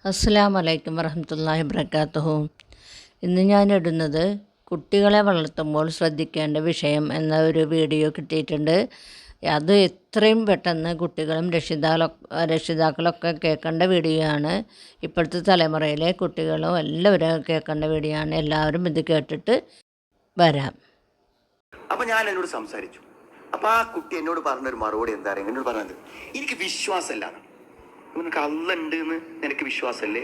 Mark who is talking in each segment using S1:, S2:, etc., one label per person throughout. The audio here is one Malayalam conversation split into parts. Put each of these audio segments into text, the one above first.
S1: അസ്സലാമു അലൈക്കും വറഹ്മത്തുള്ളാഹി വബറകാതുഹു. ഇന്ന് ഞാനിടുന്നത് കുട്ടികളെ വളർത്തുമ്പോൾ ശ്രദ്ധിക്കേണ്ട വിഷയം എന്ന ഒരു വീഡിയോ കിട്ടിയിട്ടുണ്ട്. അത് എത്രയും പെട്ടെന്ന് കുട്ടികളും രക്ഷിതാക്കളൊക്കെ കേൾക്കേണ്ട വീഡിയോ ആണ്. ഇപ്പോഴത്തെ തലമുറയിലെ കുട്ടികളും എല്ലാവരും കേൾക്കേണ്ട വീഡിയോ ആണ്. എല്ലാവരും ഇത് കേട്ടിട്ട് വരാം.
S2: അപ്പോൾ ഞാൻ എന്നോട് സംസാരിച്ചു. അപ്പോൾ ആ കുട്ടി എന്നോട് പറഞ്ഞൊരു മറുപടി എന്താ പറയുക, എന്നോട് പറഞ്ഞത് എനിക്ക് വിശ്വാസമല്ല. നിനക്ക് അള്ള ഉണ്ട് എന്ന് നിനക്ക് വിശ്വാസമല്ലേ?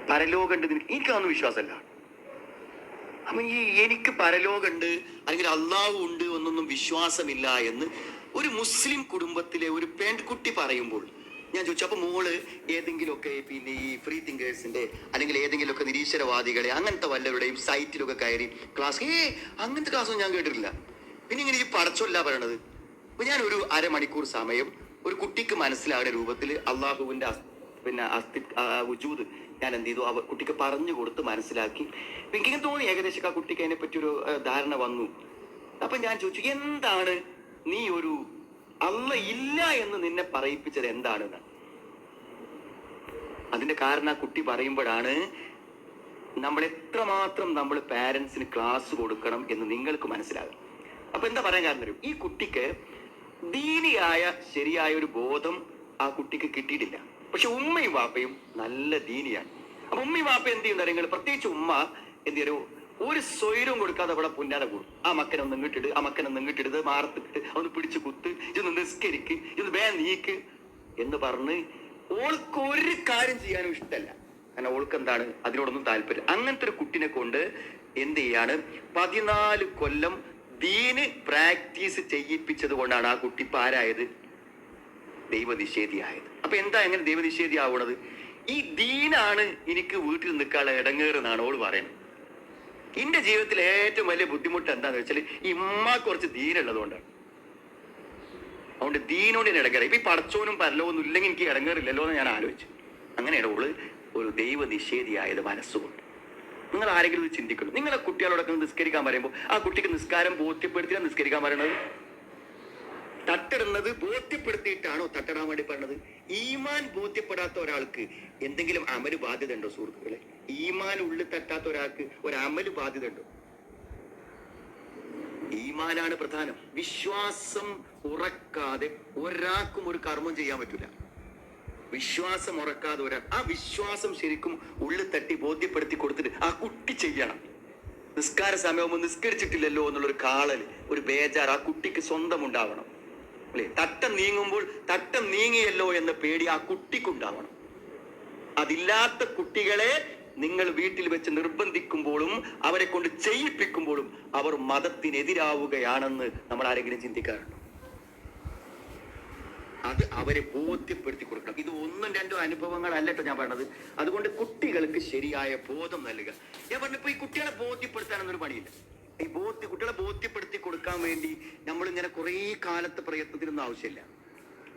S2: പരലോകം ഉണ്ട് എനിക്കതൊന്നും വിശ്വാസമല്ല. അപ്പം എനിക്ക് പരലോകമുണ്ട് അല്ലെങ്കിൽ അള്ളാഹു ഉണ്ട് എന്നൊന്നും വിശ്വാസമില്ല എന്ന് ഒരു മുസ്ലിം കുടുംബത്തിലെ ഒരു പെൺകുട്ടി പറയുമ്പോൾ ഞാൻ ചോദിച്ചു, അപ്പോൾ മോള് ഏതെങ്കിലുമൊക്കെ പിന്നെ ഈ ഫ്രീ തിങ്കേഴ്സിന്റെ അല്ലെങ്കിൽ ഏതെങ്കിലുമൊക്കെ നിരീശ്വരവാദികളെ അങ്ങനത്തെ വല്ലവരുടെയും സൈറ്റിലൊക്കെ കയറി ക്ലാസ് അങ്ങനത്തെ ക്ലാസ്സൊന്നും ഞാൻ കേട്ടിട്ടില്ല. പിന്നെ ഇങ്ങനെ ഈ പടച്ചൊല്ല പറയണത്. അപ്പൊ ഞാൻ ഒരു അരമണിക്കൂർ സമയം ഒരു കുട്ടിക്ക് മനസ്സിലാകുന്ന രൂപത്തിൽ അള്ളാഹുവിന്റെ വജൂദ് ഞാൻ എന്ത് ചെയ്തു, കുട്ടിക്ക് പറഞ്ഞു കൊടുത്ത് മനസ്സിലാക്കി. എനിക്ക് തോന്നി ഏകദേശം ആ കുട്ടിക്ക് അതിനെ പറ്റി ഒരു ധാരണ വന്നു. അപ്പൊ ഞാൻ ചോദിച്ചു, എന്താണ് നീ ഒരു അള്ള ഇല്ല എന്ന് നിന്നെ പറയിപ്പിച്ചത് എന്താണെന്ന്. അതിന്റെ കാരണം ആ കുട്ടി പറയുമ്പോഴാണ് നമ്മൾ എത്രമാത്രം നമ്മൾ പാരന്റ്സിന് ക്ലാസ് കൊടുക്കണം എന്ന് നിങ്ങൾക്ക് മനസ്സിലാകും. അപ്പൊ എന്താ പറയാൻ കാരണം വരും, ഈ കുട്ടിക്ക് ദീനിയായ ശരിയായ ഒരു ബോധം ആ കുട്ടിക്ക് കിട്ടിയിട്ടില്ല. പക്ഷെ ഉമ്മയും വാപ്പയും നല്ല ദീനിയാണ്. അപ്പൊ ഉമ്മയും വാപ്പ എന്ത് ചെയ്യുന്ന, പ്രത്യേകിച്ച് ഉമ്മ എന്ത് ചെയ്യും, ഒരു സ്വൈരവും കൊടുക്കാതെ അവിടെ പുന്നാല കൂടും. ആ മക്കനൊന്നും ഇങ്ങിട്ടിട്, ആ മക്കനൊന്നും ഇങ്ങിട്ടിടുത്, മാറത്തിട്ട് ഒന്ന് പിടിച്ച് കുത്ത്, ഇതൊന്ന് നിസ്കരിക്ക്, ഇത് വേ നീക്ക് എന്ന് പറഞ്ഞ് ഓൾക്ക് ഒരു കാര്യം ചെയ്യാനും ഇഷ്ടമല്ല. കാരണം ഓൾക്ക് എന്താണ് അതിനോടൊന്നും താല്പര്യം. അങ്ങനത്തെ ഒരു കുട്ടിനെ കൊണ്ട് എന്ത് ചെയ്യാണ്, 14 കൊല്ലം ദീന് പ്രാക്ടീസ് ചെയ്യിപ്പിച്ചത് കൊണ്ടാണ് ആ കുട്ടി പാരായത്, ദൈവനിഷേധിയായത്. അപ്പൊ എന്താ എങ്ങനെ ദൈവനിഷേധി ആവുന്നത്? ഈ ദീനാണ് എനിക്ക് വീട്ടിൽ നിൽക്കാനുള്ള ഇടങ്ങേറെന്നാണ് ഓള് പറയുന്നത്. എന്റെ ജീവിതത്തിൽ ഏറ്റവും വലിയ ബുദ്ധിമുട്ട് എന്താന്ന് വെച്ചാൽ ഈ ഉമ്മാക്ക് കുറച്ച് ദീനുള്ളത് കൊണ്ടാണ്. അതുകൊണ്ട് ദീനോട് ഞാൻ ഇടങ്ങേറ. ഇപ്പൊ ഈ പടച്ചോനും പരലോന്നും ഇല്ലെങ്കിൽ എനിക്ക് ഇടങ്ങേറില്ലല്ലോ എന്ന് ഞാൻ ആലോചിച്ചു. അങ്ങനെയാണ് ഓള് ഒരു ദൈവനിഷേധിയായത് മനസ്സുകൊണ്ട്. നിങ്ങൾ ആരെങ്കിലും ഇത് ചിന്തിക്കണം. നിങ്ങളെ കുട്ടികളോടൊക്കെ നിസ്കരിക്കാൻ പറയുമ്പോൾ ആ കുട്ടിക്ക് നിസ്കാരം ബോധ്യപ്പെടുത്തിയാണ് നിസ്കരിക്കാൻ പറയണത്? തട്ടിടുന്നത് ബോധ്യപ്പെടുത്തിയിട്ടാണോ തട്ടിടാൻ വേണ്ടി പറഞ്ഞത്? ഈമാൻ ബോധ്യപ്പെടാത്ത ഒരാൾക്ക് എന്തെങ്കിലും അമല് ബാധ്യത ഉണ്ടോ സുഹൃത്തുക്കളെ? ഈമാൻ ഉള്ളിൽ തട്ടാത്ത ഒരാൾക്ക് ഒരു അമല് ബാധ്യത ഉണ്ടോ? ഈമാനാണ് പ്രധാനം. വിശ്വാസം ഉറക്കാതെ ഒരാൾക്കും ഒരു കർമ്മം ചെയ്യാൻ പറ്റില്ല. വിശ്വാസം ഉറക്കാതെ ഒരാൾ ആ വിശ്വാസം ശരിക്കും ഉള്ളിൽ തട്ടി ബോധ്യപ്പെടുത്തി കൊടുത്തിട്ട് ആ കുട്ടി ചെയ്യണം. നിസ്കാര സമയമാകുമ്പോൾ നിസ്കരിച്ചിട്ടില്ലല്ലോ എന്നുള്ളൊരു കാളൽ, ഒരു ബേജാർ ആ കുട്ടിക്ക് സ്വന്തം ഉണ്ടാവണം അല്ലെ? തട്ടം നീങ്ങുമ്പോൾ തട്ടം നീങ്ങിയല്ലോ എന്ന പേടി ആ കുട്ടിക്കുണ്ടാവണം. അതില്ലാത്ത കുട്ടികളെ നിങ്ങൾ വീട്ടിൽ വെച്ച് നിർബന്ധിക്കുമ്പോഴും അവരെ കൊണ്ട് ചെയ്യിപ്പിക്കുമ്പോഴും അവർ മതത്തിനെതിരാവുകയാണെന്ന് നമ്മൾ ആരെങ്കിലും ചിന്തിക്കാറുണ്ടോ? അത് അവരെ ബോധ്യപ്പെടുത്തി കൊടുക്കണം. ഇത് 1ഉം 2ഉം അനുഭവങ്ങൾ അല്ലട്ടോ ഞാൻ പറഞ്ഞത്. അതുകൊണ്ട് കുട്ടികൾക്ക് ശരിയായ ബോധം നൽകുക. ഞാൻ പറഞ്ഞപ്പോ ഈ കുട്ടികളെ ബോധ്യപ്പെടുത്താനൊന്നൊരു പണിയില്ല. ഈ കുട്ടികളെ ബോധ്യപ്പെടുത്തി കൊടുക്കാൻ വേണ്ടി നമ്മളിങ്ങനെ കുറേ കാലത്തെ പ്രയത്നത്തിനൊന്നും ആവശ്യമില്ല.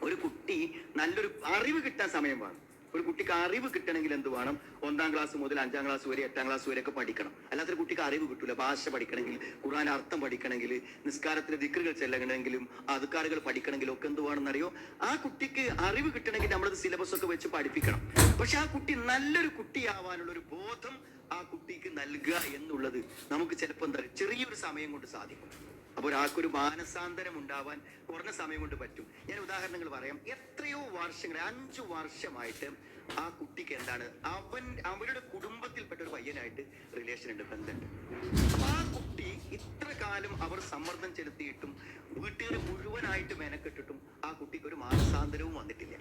S2: ഒരു കുട്ടി നല്ലൊരു അറിവ് കിട്ടാൻ സമയം വേണം. ഒരു കുട്ടിക്ക് അറിവ് കിട്ടണമെങ്കിൽ എന്ത് വേണം? 1ാം ക്ലാസ് മുതൽ 5ാം ക്ലാസ് വരെ 8ാം ക്ലാസ് വരെ ഒക്കെ പഠിക്കണം. അല്ലാത്തൊരു കുട്ടിക്ക് അറിവ് കിട്ടൂല. ഭാഷ പഠിക്കണമെങ്കിൽ, ഖുർആൻ അർത്ഥം പഠിക്കണമെങ്കിൽ, നിസ്കാരത്തിലെ ദിക്റുകൾ ചെല്ലണമെങ്കിലും, അദ്കാറുകൾ പഠിക്കണമെങ്കിലും ഒക്കെ എന്ത് വേണമെന്നറിയോ? ആ കുട്ടിക്ക് അറിവ് കിട്ടണമെങ്കിൽ നമ്മളത് സിലബസ് ഒക്കെ വെച്ച് പഠിപ്പിക്കണം. പക്ഷെ ആ കുട്ടി നല്ലൊരു കുട്ടിയാവാനുള്ള ഒരു ബോധം ആ കുട്ടിക്ക് നൽകുക എന്നുള്ളത് നമുക്ക് ചിലപ്പോൾ എന്താ ചെറിയൊരു സമയം കൊണ്ട് സാധിക്കും. അപ്പൊ ഒരാൾക്കൊരു മാനസാന്തരം ഉണ്ടാവാൻ കുറഞ്ഞ സമയം കൊണ്ട് പറ്റും. ഞാൻ ഉദാഹരണങ്ങൾ പറയാം. എത്രയോ വർഷങ്ങൾ, 5 വർഷമായിട്ട് ആ കുട്ടിക്ക് എന്താണ്, അവരുടെ കുടുംബത്തിൽപ്പെട്ട ഒരു പയ്യനായിട്ട് റിലേഷൻ ഉണ്ട്, ബന്ധമുണ്ട്. അപ്പൊ ആ കുട്ടി ഇത്ര കാലം അവർ സമ്മർദ്ദം ചെലുത്തിയിട്ടും വീട്ടുകാർ മുഴുവനായിട്ട് മെനക്കെട്ടിട്ടും ആ കുട്ടിക്ക് ഒരു മാനസാന്തരവും വന്നിട്ടില്ല,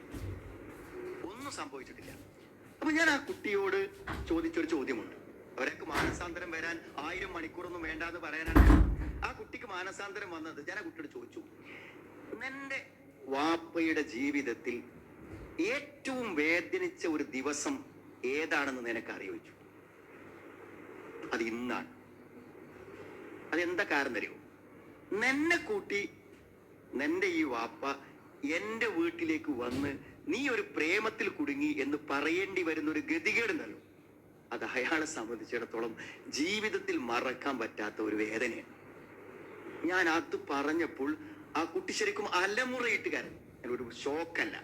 S2: ഒന്നും സംഭവിച്ചിട്ടില്ല. അപ്പൊ ഞാൻ ആ കുട്ടിയോട് ചോദിച്ചൊരു ചോദ്യമുണ്ട്. അവരൊക്കെ മാനസാന്തരം വരാൻ 1000 മണിക്കൂറൊന്നും വേണ്ടാന്ന് പറയാനാണ്. ആ കുട്ടിക്ക് മാനസാന്തരം വന്നത് ഞാൻ ആ കുട്ടിയോട് ചോദിച്ചു, നിന്റെ വാപ്പയുടെ ജീവിതത്തിൽ ഏറ്റവും വേദനിച്ച ഒരു ദിവസം ഏതാണെന്ന് നിനക്ക് അറിയിച്ചു? അത് ഇന്നാണ്. അതെന്താ കാരണം അറിയോ? നിന്നെ കൂട്ടി നിന്റെ ഈ വാപ്പ എന്റെ വീട്ടിലേക്ക് വന്ന് നീ ഒരു പ്രേമത്തിൽ കുടുങ്ങി എന്ന് പറയേണ്ടി വരുന്ന ഒരു ഗതികേടുണ്ടല്ലോ, അത് അയാളെ സംബന്ധിച്ചിടത്തോളം ജീവിതത്തിൽ മറക്കാൻ പറ്റാത്ത ഒരു വേദനയാണ്. ഞാൻ അത് പറഞ്ഞപ്പോൾ ആ കുട്ടി ശരിക്കും അലമുറയിട്ട് കരഞ്ഞു. ഒരു ഷോക്കല്ല,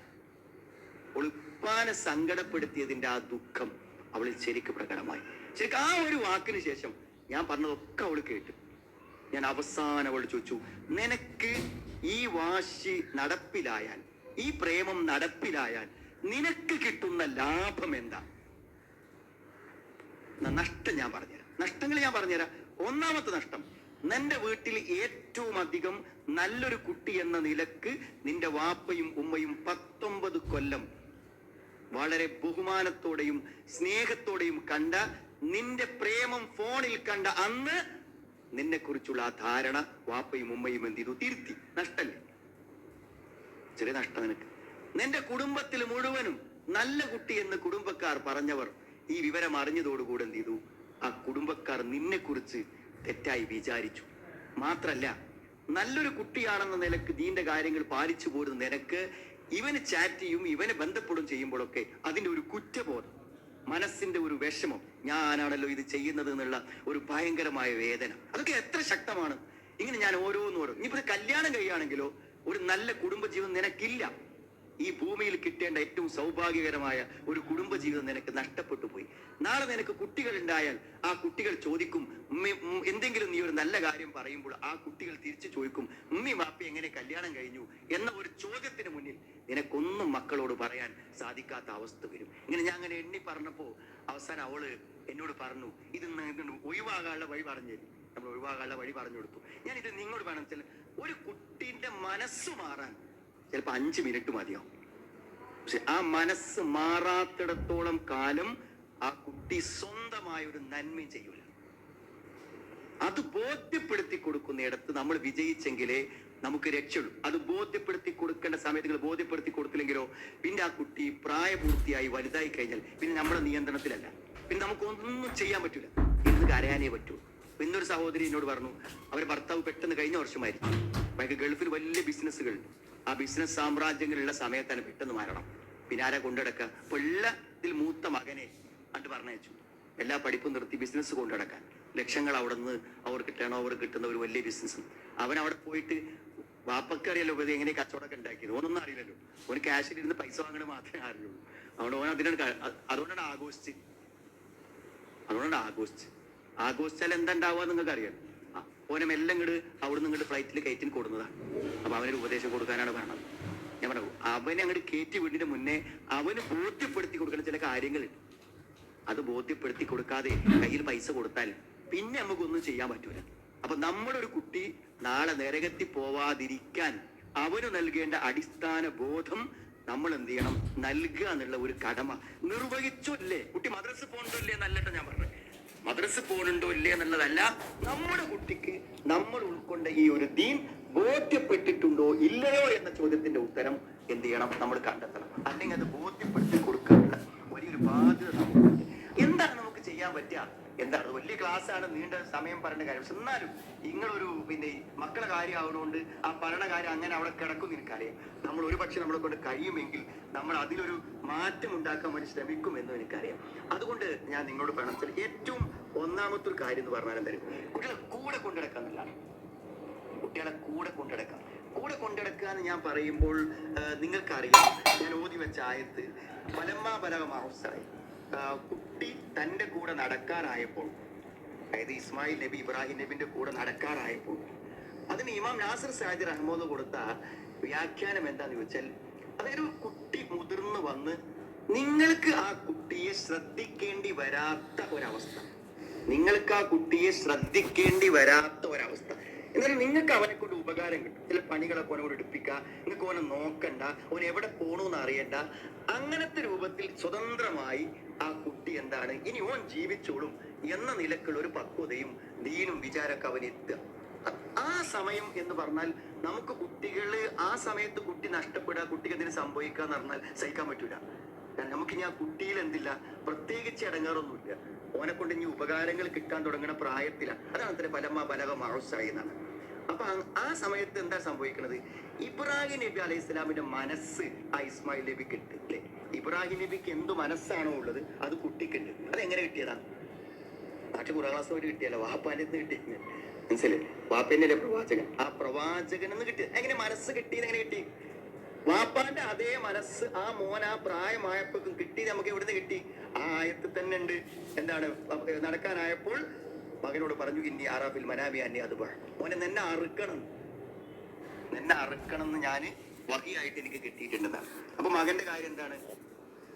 S2: ഉപ്പാനെ സങ്കടപ്പെടുത്തിയതിന്റെ ആ ദുഃഖം അവളിൽ ശരിക്കും പ്രകടമായി. ശരിക്കും ആ ഒരു വാക്കിന് ശേഷം ഞാൻ പറഞ്ഞതൊക്കെ അവൾ കേട്ടു. ഞാൻ അവസാനം അവൾ ചോദിച്ചു, നിനക്ക് ഈ വാശി നടപ്പിലായാൽ, ഈ പ്രേമം നടപ്പിലായാൽ നിനക്ക് കിട്ടുന്ന ലാഭം എന്താ? നഷ്ടം ഞാൻ പറഞ്ഞുതരാം, നഷ്ടങ്ങൾ ഞാൻ പറഞ്ഞുതരാം. ഒന്നാമത്തെ നഷ്ടം, നിന്റെ വീട്ടിൽ ഏറ്റവും അധികം നല്ലൊരു കുട്ടി എന്ന നിലക്ക് നിന്റെ വാപ്പയും ഉമ്മയും 19 കൊല്ലം വളരെ ബഹുമാനത്തോടെയും സ്നേഹത്തോടെയും കണ്ട നിന്റെ പ്രേമം ഫോണിൽ കണ്ട അന്ന് നിന്നെ കുറിച്ചുള്ള ആ ധാരണ വാപ്പയും ഉമ്മയും എന്ത് ചെയ്തു? തിരുത്തി. നഷ്ടല്ലേ? ചെറിയ നഷ്ടം നിനക്ക്. നിന്റെ കുടുംബത്തിൽ മുഴുവനും നല്ല കുട്ടി എന്ന് കുടുംബക്കാർ പറഞ്ഞവർ ഈ വിവരം അറിഞ്ഞതോടുകൂടെ എന്ത് ചെയ്തു? ആ കുടുംബക്കാർ നിന്നെ കുറിച്ച് തെറ്റായി വിചാരിച്ചു. മാത്രല്ല, നല്ലൊരു കുട്ടിയാണെന്ന നിലക്ക് ദീന്റെ കാര്യങ്ങൾ പാലിച്ചു പോരുന്ന നിനക്ക് ഇവന് ചാറ്റ് ചെയ്യും, ഇവനെ ബന്ധപ്പെടും ചെയ്യുമ്പോഴൊക്കെ അതിന്റെ ഒരു കുറ്റബോധം, മനസ്സിന്റെ ഒരു വിഷമം, ഞാനാണല്ലോ ഇത് ചെയ്യുന്നത് എന്നുള്ള ഒരു ഭയങ്കരമായ വേദന, അതൊക്കെ എത്ര ശക്തമാണ്. ഇങ്ങനെ ഞാൻ ഓരോന്നോരോ, ഇനിയിപ്പോ കല്യാണം കഴിയുകയാണെങ്കിലോ ഒരു നല്ല കുടുംബജീവിതം നിനക്കില്ല. ഈ ഭൂമിയിൽ കിട്ടേണ്ട ഏറ്റവും സൗഭാഗ്യകരമായ ഒരു കുടുംബജീവിതം നിനക്ക് നഷ്ടപ്പെട്ടു പോയി. നാളെ നിനക്ക് കുട്ടികൾ ഉണ്ടായാൽ ആ കുട്ടികൾ ചോദിക്കും, എന്തെങ്കിലും നീ ഒരു നല്ല കാര്യം പറയുമ്പോൾ ആ കുട്ടികൾ തിരിച്ചു ചോദിക്കും, ഉമ്മി മാപ്പി എങ്ങനെ കല്യാണം കഴിഞ്ഞു എന്ന ഒരു ചോദ്യത്തിന് മുന്നിൽ നിനക്കൊന്നും മക്കളോട് പറയാൻ സാധിക്കാത്ത അവസ്ഥ വരും. ഇങ്ങനെ ഞാൻ അങ്ങനെ എണ്ണി പറഞ്ഞപ്പോ അവസാനം അവള് എന്നോട് പറഞ്ഞു, ഇത് ഒഴിവാകാനുള്ള വഴി പറഞ്ഞു തരും. നമ്മൾ ഒഴിവാകാനുള്ള വഴി പറഞ്ഞു കൊടുത്തു. ഞാൻ ഇത് നിങ്ങളോട് വേണം വെച്ചാൽ, ഒരു കുട്ടീന്റെ മനസ്സ് മാറാൻ ചിലപ്പോ 5 മിനിറ്റ് മതിയാവും. പക്ഷെ ആ മനസ്സ് മാറാത്തിടത്തോളം കാലം ആ കുട്ടി സ്വന്തമായ ഒരു നന്മയും ചെയ്യൂല. അത് ബോധ്യപ്പെടുത്തി കൊടുക്കുന്നിടത്ത് നമ്മൾ വിജയിച്ചെങ്കിലേ നമുക്ക് രക്ഷയുള്ളൂ. അത് ബോധ്യപ്പെടുത്തി കൊടുക്കേണ്ട സമയത്ത് നിങ്ങൾ ബോധ്യപ്പെടുത്തി കൊടുത്തില്ലെങ്കിലോ പിന്നെ ആ കുട്ടി പ്രായപൂർത്തിയായി വലുതായി കഴിഞ്ഞാൽ പിന്നെ നമ്മുടെ നിയന്ത്രണത്തിലല്ല, പിന്നെ നമുക്കൊന്നും ചെയ്യാൻ പറ്റൂല. ഇന്ന് കരയാനേ പറ്റൂ. ഇന്നൊരു സഹോദരി എന്നോട് പറഞ്ഞു, അവരെ ഭർത്താവ് പെട്ടെന്ന് കഴിഞ്ഞ വർഷമായിരിക്കും, അയാൾക്ക് ഗൾഫിൽ വലിയ ബിസിനസ്സുകൾ, ആ ബിസിനസ് സാമ്രാജ്യങ്ങളുള്ള സമയത്താണ് പെട്ടെന്ന് മരണം. പിന്നെ ആരാ കൊണ്ടുനടക്കുക? അപ്പൊ ഇതിൽ മൂത്ത മകനെ അണ്ട് പറഞ്ഞയച്ചു, എല്ലാ പഠിപ്പും നിർത്തി ബിസിനസ് കൊണ്ടുനടക്കാൻ. ലക്ഷങ്ങൾ അവിടെ നിന്ന് അവർക്ക് ടേൺ ഓവർ കിട്ടുന്ന ഒരു വലിയ ബിസിനസ്. അവൻ അവിടെ പോയിട്ട് വാപ്പക്കറിയല്ലോ ഇത് എങ്ങനെ കച്ചവടമൊക്കെ ഉണ്ടാക്കിയത്, ഓനൊന്നും അറിയില്ലല്ലോ. ഓന് ക്യാഷിലിരുന്ന് പൈസ വാങ്ങണത് മാത്രമേ അറിയുള്ളൂ. അതുകൊണ്ടാണ് ആഘോഷിച്ചാൽ എന്താ ഉണ്ടാവുക നിങ്ങൾക്ക് അറിയാം. ഓനെ മെല്ലെ ഇങ്ങോട്ട് അവിടെ നിന്ന് ഫ്ലൈറ്റിൽ കയറ്റിന് കൊടുന്നതാണ്. അപ്പൊ അവനൊരു ഉപദേശം കൊടുക്കാനാണ് പറഞ്ഞത്. ഞാൻ പറഞ്ഞു, അവനെ അങ്ങോട്ട് കയറ്റി വിടുന്നതിന് മുന്നേ അവന് ബോധ്യപ്പെടുത്തി കൊടുക്കുന്ന ചില കാര്യങ്ങളുണ്ട്. അത് ബോധ്യപ്പെടുത്തി കൊടുക്കാതെ കയ്യിൽ പൈസ കൊടുത്താൽ പിന്നെ നമുക്കൊന്നും ചെയ്യാൻ പറ്റൂല. അപ്പൊ നമ്മുടെ ഒരു കുട്ടി നാളെ നരകത്തിൽ പോവാതിരിക്കാൻ അവന് നൽകേണ്ട അടിസ്ഥാന ബോധം നമ്മൾ എന്ത് ചെയ്യണം? നൽകുക എന്നുള്ള ഒരു കടമ നിർവഹിച്ചോ ഇല്ലേ? കുട്ടി മദ്രസ പോകണ്ടോ ഇല്ലേ എന്നല്ലട്ടോ ഞാൻ പറഞ്ഞത്. മദ്രസ പോകുന്നുണ്ടോ ഇല്ലേ എന്നുള്ളതല്ല, നമ്മുടെ കുട്ടിക്ക് നമ്മൾ ഉൾക്കൊണ്ട ഈ ഒരു ദീൻ ബോധ്യപ്പെട്ടിട്ടുണ്ടോ ഇല്ലയോ എന്ന ചോദ്യത്തിന്റെ ഉത്തരം എന്ത് ചെയ്യണം? നമ്മൾ കണ്ടെത്തണം. അല്ലെങ്കിൽ അത് ബോധ്യപ്പെടുത്തി കൊടുക്കാനുള്ള വലിയൊരു ബാധ്യത നമുക്കുണ്ട്. എന്താണ് നമുക്ക് ചെയ്യാൻ പറ്റുക? എന്താണ് വലിയ ക്ലാസ് ആണ്, നീണ്ട സമയം പറഞ്ഞ കാര്യം. പക്ഷെ എന്നാലും നിങ്ങളൊരു പിന്നെ മക്കളെ കാര്യം ആവുന്നതുകൊണ്ട് ആ പറഞ്ഞ കാര്യം അങ്ങനെ അവിടെ കിടക്കും എനിക്കറിയാം. നമ്മൾ ഒരു പക്ഷെ നമ്മളെ കൊണ്ട് കഴിയുമെങ്കിൽ നമ്മൾ അതിലൊരു മാറ്റം ഉണ്ടാക്കാൻ വേണ്ടി ശ്രമിക്കുമെന്നും എനിക്കറിയാം. അതുകൊണ്ട് ഞാൻ നിങ്ങളോട് പറയണം, ഏറ്റവും ഒന്നാമത്തെ ഒരു കാര്യം എന്ന് പറഞ്ഞാൽ എന്തായാലും കുട്ടികളെ കൂടെ കൊണ്ടുനടക്കാന്നില്ലാണ്. കുട്ടികളെ കൂടെ കൊണ്ടുനടക്കാം. കൂടെ കൊണ്ടുനടക്കുക എന്ന് ഞാൻ പറയുമ്പോൾ നിങ്ങൾക്കറിയാം, ഞാൻ ഓതി വെച്ച ആയത്ത് ഫലമ്മാ ബലഗ മഅഹുസ്സഅയ്, കുട്ടി തന്റെ കൂടെ നടക്കാറായപ്പോൾ, അതായത് ഇസ്മായിൽ നബി ഇബ്രാഹിം നബിന്റെ കൂടെ നടക്കാറായപ്പോൾ, അതിന് ഇമാം നാസിർ സഅദി റഹ്മത്തുള്ളാഹി കൊടുത്ത വ്യാഖ്യാനം എന്താന്ന് ചോദിച്ചാൽ, അതായത് കുട്ടി മുതിർന്നു വന്ന് നിങ്ങൾക്ക് ആ കുട്ടിയെ ശ്രദ്ധിക്കേണ്ടി വരാത്ത ഒരവസ്ഥ, നിങ്ങൾക്ക് ആ കുട്ടിയെ ശ്രദ്ധിക്കേണ്ടി വരാത്ത ഒരവസ്ഥ. എന്നാലും നിങ്ങൾക്ക് അവനെ കൊണ്ട് ഉപകാരം കിട്ടും. ചില പണികളൊക്കെ ഓനോട് എടുപ്പിക്കുക, നിങ്ങൾക്ക് ഓനെ നോക്കണ്ട, ഓൻ എവിടെ പോണൂന്ന് അറിയണ്ട. അങ്ങനത്തെ രൂപത്തിൽ സ്വതന്ത്രമായി ആ കുട്ടി എന്താണ് ഇനി ഓൻ ജീവിച്ചോളും എന്ന നിലക്കുള്ള ഒരു പക്വതയും ദീനും വിചാരമൊക്കെ അവൻ എത്തുക. ആ സമയം എന്ന് പറഞ്ഞാൽ നമുക്ക് കുട്ടികള് ആ സമയത്ത് കുട്ടി നഷ്ടപ്പെടുക, കുട്ടിക്ക് എന്തെങ്കിലും സംഭവിക്കുക എന്ന് പറഞ്ഞാൽ സഹിക്കാൻ പറ്റൂല. കാരണം നമുക്കിനി ആ കുട്ടിയിൽ എന്തില്ല, പ്രത്യേകിച്ച് ഇടങ്ങാറൊന്നുമില്ല. ഓനെ കൊണ്ട് ഇനി ഉപകാരങ്ങൾ കിട്ടാൻ തുടങ്ങുന്ന പ്രായത്തിലാണ്. അതാണ് അത്ര ഫലമ്മാ ബലഗ മഅഹുസ്സഅയ് എന്നാണ്. അപ്പൊ ആ സമയത്ത് എന്താ സംഭവിക്കുന്നത്? ഇബ്രാഹിം നബി അലൈഹി സ്വലാമിന്റെ മനസ്സ് ആ ഇസ്മായിൽ നബിക്ക് ഉണ്ട് അല്ലെ? ഇബ്രാഹിം നബിക്ക് എന്ത് മനസ്സാണോ ഉള്ളത് അത് കുട്ടിക്കുണ്ട്. അതെങ്ങനെ കിട്ടിയതാണ്? നാട്ടിൽ ഖുർആൻ ക്ലാസ് പോയിട്ട് കിട്ടിയല്ലോ, വാപ്പാന്റെ കിട്ടിയ മനസ്സിലെ വാപ്പന്നല്ലേ പ്രവാചകൻ. ആ പ്രവാചകൻ എന്ന് കിട്ടിയത് എങ്ങനെ? മനസ്സ് കിട്ടിയത് എങ്ങനെ കിട്ടി? വാപ്പാന്റെ അതേ മനസ്സ് ആ മോൻ ആ പ്രായമായപ്പോഴും കിട്ടി. നമുക്ക് എവിടുന്ന് കിട്ടി? ആ ആയത്തിൽ തന്നെ ഉണ്ട്. എന്താണ്? നടക്കാനായപ്പോൾ മകനോട് പറഞ്ഞു, ഇനി ആറാഫിൽ മനാബി അന്നി അത് മോനെ നിന്നെ അറുക്കണം എന്ന് ഞാൻ വഹിയായിട്ട് എനിക്ക് കിട്ടിയിട്ടുണ്ടെന്നാണ്. അപ്പൊ മകന്റെ കാര്യം എന്താണ്?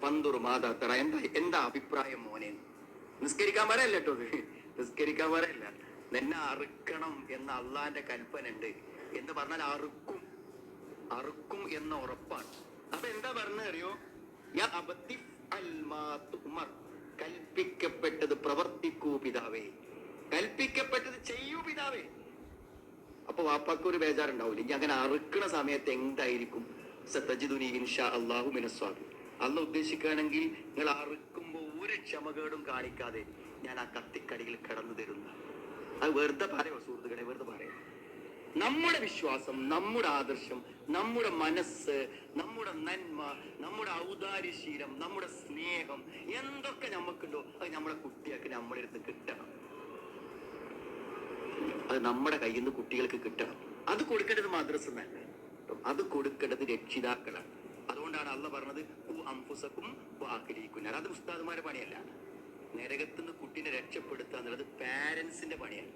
S2: പന്തുറു മാതാത്തറ, എന്താ അഭിപ്രായം മോനെ? നിസ്കരിക്കാൻ പറയല്ല കേട്ടോ, നിസ്കരിക്കാൻ പറയല്ല. നിന്നെ അറുക്കണം എന്ന അള്ളാന്റെ കൽപ്പന ഉണ്ട് എന്ന് പറഞ്ഞാൽ അറുക്കും എന്ന ഉറപ്പാണ്. അപ്പൊ എന്താ പറഞ്ഞറിയോ? കൽപ്പിക്കപ്പെട്ടത് പ്രവർത്തിക്കൂ പിതാവേ, കൽപ്പിക്കപ്പെട്ടത് ചെയ്യൂ പിതാവേ. അപ്പൊ വാപ്പാക്ക് ഒരു ബേജാറുണ്ടാവില്ല. ഇനി അങ്ങനെ അറുക്കണ സമയത്ത് എന്തായിരിക്കും? സത്തജിദുനി ഇൻഷാ അല്ലാഹു മിനസ്വാബിൻ. അല്ല ഉദ്ദേശിക്കുകയാണെങ്കിൽ നിങ്ങൾ അറുക്കുമ്പോ ഒരു ക്ഷമകേടും കാണിക്കാതെ ഞാൻ ആ കത്തിക്കടിയിൽ കിടന്നു തരുന്നു. അത് വെറുതെ പറയോ സുഹൃത്തുക്കളെ? വെറുതെ പറയാം. നമ്മുടെ വിശ്വാസം, നമ്മുടെ ആദർശം, നമ്മുടെ മനസ്സ്, നമ്മുടെ നന്മ, നമ്മുടെ ഔദാര്യശീലം, നമ്മുടെ സ്നേഹം, എന്തൊക്കെ നമുക്കുണ്ടോ അത് നമ്മുടെ കുട്ടികൾക്ക് നമ്മുടെ അടുത്ത് കിട്ടണം. അത് നമ്മുടെ കയ്യിൽ നിന്ന് കുട്ടികൾക്ക് കിട്ടണം. അത് കൊടുക്കേണ്ടത് മദ്രസ തന്നെ, അത് കൊടുക്കേണ്ടത് രക്ഷിതാക്കളാണ്. അതുകൊണ്ടാണ് അള്ള പറഞ്ഞത് അംഫുസക്കും വാക്കിലിരിക്കുന്ന. അത് ഉസ്താദുമാരുടെ പണിയല്ല. നരകത്തുനിന്ന് കുട്ടീനെ രക്ഷപ്പെടുത്തുക എന്നുള്ളത് പാരന്റ്സിന്റെ പണിയാണ്,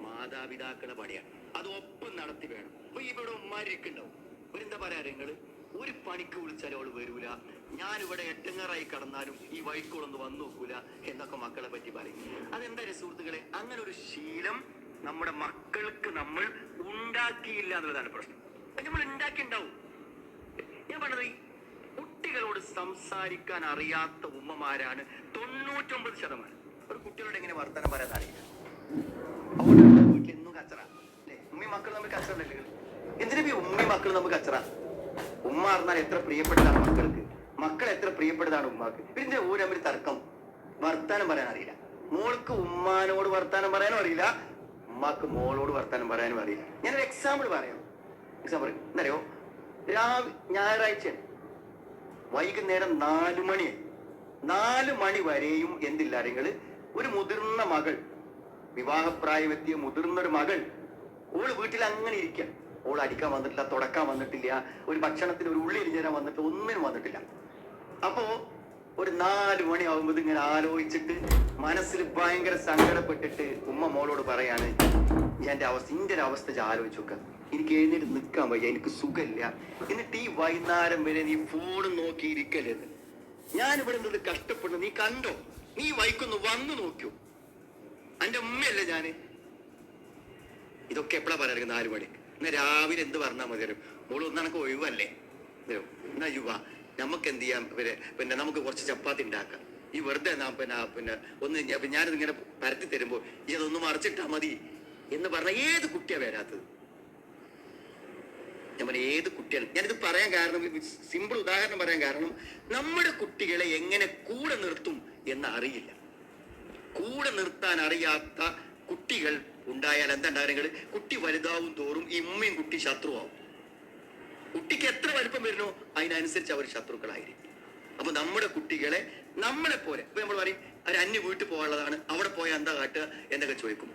S2: മാതാപിതാക്കളുടെ പണിയാണ്. അത് ഒപ്പം നടത്തി വേണം. അപ്പൊ ഇവിടെ ഉമ്മാരിക്കുണ്ടാവും. ഇവരെന്താ പറയാ? നിങ്ങള് ഒരു പണിക്ക് വിളിച്ചാലും അവള് വരൂല, ഞാനിവിടെ എട്ടങ്ങാറായി കടന്നാലും ഈ വഴിക്കോളൊന്ന് വന്നു നോക്കൂല എന്നൊക്കെ മക്കളെ പറ്റി പറയും. അതെന്താ സുഹൃത്തുക്കളെ? അങ്ങനെ ഒരു ശീലം നമ്മുടെ മക്കൾക്ക് നമ്മൾ ഉണ്ടാക്കിയില്ല എന്നുള്ളതാണ് പ്രശ്നം. നമ്മൾ ഉണ്ടാക്കിണ്ടാവും. ഞാൻ പറഞ്ഞത്, കുട്ടികളോട് സംസാരിക്കാൻ അറിയാത്ത ഉമ്മമാരാണ് 99%. ഒരു കുട്ടികളോട് എങ്ങനെ വർത്തമാനം പറയാൻ അറിയില്ല. അതുകൊണ്ട് വീട്ടിൽ എന്നും കച്ചറ അല്ലേ? ഉമ്മി മക്കൾ തമ്മിൽ കച്ചറല്ലേ? എന്തിനാ ഉമ്മി മക്കൾ തമ്മിൽ കച്ചറ? ഉമ്മ പറഞ്ഞാൽ എത്ര പ്രിയപ്പെട്ടതാണ് മക്കൾക്ക്, മക്കൾ എത്ര പ്രിയപ്പെട്ടതാണ് ഉമ്മാക്ക്. പിന്നെ ഓരോ തമ്മിൽ തർക്കം, വർത്താനം പറയാൻ അറിയില്ല. മോൾക്ക് ഉമ്മാനോട് വർത്താനം പറയാനും അറിയില്ല, ഉമ്മാക്ക് മോളോട് വർത്താനം പറയാനും അറിയില്ല. ഞാനൊരു എക്സാമ്പിൾ പറയാം. എന്നറിയോ? ഞായറാഴ്ച വൈകുന്നേരം 4 മണി വരെയും എന്തില്ല നിങ്ങള്? ഒരു മുതിർന്ന മകൾ, വിവാഹപ്രായമെത്തിയ മുതിർന്നൊരു മകൾ, ഓള് വീട്ടിൽ അങ്ങനെ ഇരിക്കാം. ഓൾ അടിക്കാൻ വന്നിട്ടില്ല, തുടക്കാൻ വന്നിട്ടില്ല, ഒരു ഭക്ഷണത്തിന് ഒരു ഉള്ളി എരിഞ്ഞേരാൻ വന്നിട്ട് ഒന്നിനും വന്നിട്ടില്ല. അപ്പോ ഒരു 4 മണി ആകുമ്പോൾ ഇങ്ങനെ ആലോചിച്ചിട്ട് മനസ്സിൽ ഭയങ്കര സങ്കടപ്പെട്ടിട്ട് ഉമ്മ മോളോട് പറയാണ്, എന്റെ ഒരു അവസ്ഥ ആലോചിച്ച് നോക്ക, എനിക്ക് എഴുന്നേറ്റ് നിൽക്കാൻ വയ്യ, എനിക്ക് സുഖമില്ല, എന്നിട്ട് ഈ വൈകുന്നേരം വരെ നീ ഫോണും നോക്കി ഇരിക്കരുത്. ഞാനിവിടെ നിന്ന് കഷ്ടപ്പെടുന്നു, നീ കണ്ടോ? നീ വൈക്കൊന്ന് വന്നു നോക്കൂ. എന്റെ ഉമ്മയല്ലേ ഞാന്? ഇതൊക്കെ എപ്പോഴാ പറയാറ്? 4 മണി. എന്നാ രാവിലെ എന്ത് പറഞ്ഞാൽ മതി? മോള് ഒന്ന് കണക്ക് ഒഴിവല്ലേ? എന്നാ യുവ നമുക്ക് എന്ത് ചെയ്യാം? പിന്നെ നമുക്ക് കുറച്ച് ചപ്പാത്തി ഉണ്ടാക്കാം. ഈ വെറുതെ പിന്നെ ഒന്ന് ഞാനിതിങ്ങനെ പരത്തി തരുമ്പോ ഇതൊന്ന് മറിച്ചിട്ടാ മതി എന്ന് പറഞ്ഞ ഏത് കുട്ടിയാ വരാത്തത്? ഞാൻ പറഞ്ഞ ഏത് കുട്ടിയാണ്? ഞാനിത് പറയാൻ കാരണം, സിമ്പിൾ ഉദാഹരണം പറയാൻ കാരണം, നമ്മുടെ കുട്ടികളെ എങ്ങനെ കൂടെ നിർത്തും എന്ന് അറിയില്ല. കൂടെ നിർത്താൻ അറിയാത്ത കുട്ടികൾ ഉണ്ടായാൽ എന്താ ഉണ്ടാകുന്നത്? കുട്ടി വലുതാവും തോറും ഈ ഉമ്മയും കുട്ടി ശത്രുവാകും. കുട്ടിക്ക് എത്ര വലുപ്പം വരുന്നോ അതിനനുസരിച്ച് അവർ ശത്രുക്കളായിരിക്കും. അപ്പൊ നമ്മുടെ കുട്ടികളെ നമ്മളെ പോലെ, ഇപ്പൊ നമ്മൾ പറയും ഒരു അന്യ വീട്ടിൽ പോകാനുള്ളതാണ്, അവിടെ പോയാൽ എന്താ കാട്ടുക എന്നൊക്കെ ചോദിക്കും.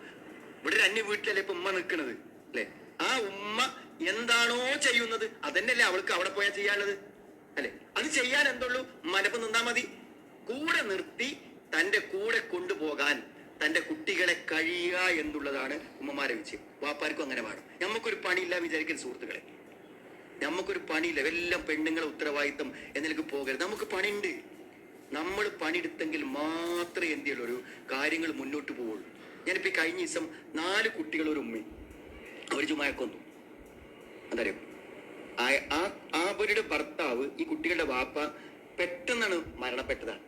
S2: ഇവിടെ ഒരു അന്യ വീട്ടിലല്ലേ ഇപ്പൊ ഉമ്മ നിൽക്കുന്നത് അല്ലെ? ആ ഉമ്മ എന്താണോ ചെയ്യുന്നത് അതന്നെയല്ലേ അവൾക്ക് അവിടെ പോയാൽ ചെയ്യാനുള്ളത് അല്ലെ? അത് ചെയ്യാൻ എന്തുള്ളൂ? മനപ്പ് നിന്നാ മതി. കൂടെ നിർത്തി തന്റെ കൂടെ കൊണ്ടുപോകാൻ തന്റെ കുട്ടികളെ കഴിയുക എന്നുള്ളതാണ് ഉമ്മമാരെ വിജയം. വാപ്പാർക്കും അങ്ങനെ വേണം. നമുക്കൊരു പണിയില്ല വിചാരിക്കുന്ന സുഹൃത്തുക്കളെ, നമുക്കൊരു പണിയില്ല, എല്ലാം പെണ്ണുങ്ങളെ ഉത്തരവാദിത്തം എന്നതിലേക്ക് പോകരുത്. നമുക്ക് പണിയുണ്ട്. നമ്മൾ പണിയെടുത്തെങ്കിൽ മാത്രമേ എന്ത് ചെയ്യുള്ളൂ ഒരു കാര്യങ്ങൾ മുന്നോട്ട് പോവുള്ളൂ. ഞാനിപ്പോ കഴിഞ്ഞ ദിവസം 4 കുട്ടികൾ ഒരു ഉമ്മയും അവർ ചുമക്കൊന്നു. എന്തറിയോ? അവരുടെ ഭർത്താവ്, ഈ കുട്ടികളുടെ വാപ്പ പെട്ടെന്നാണ് മരണപ്പെട്ടതാണ്.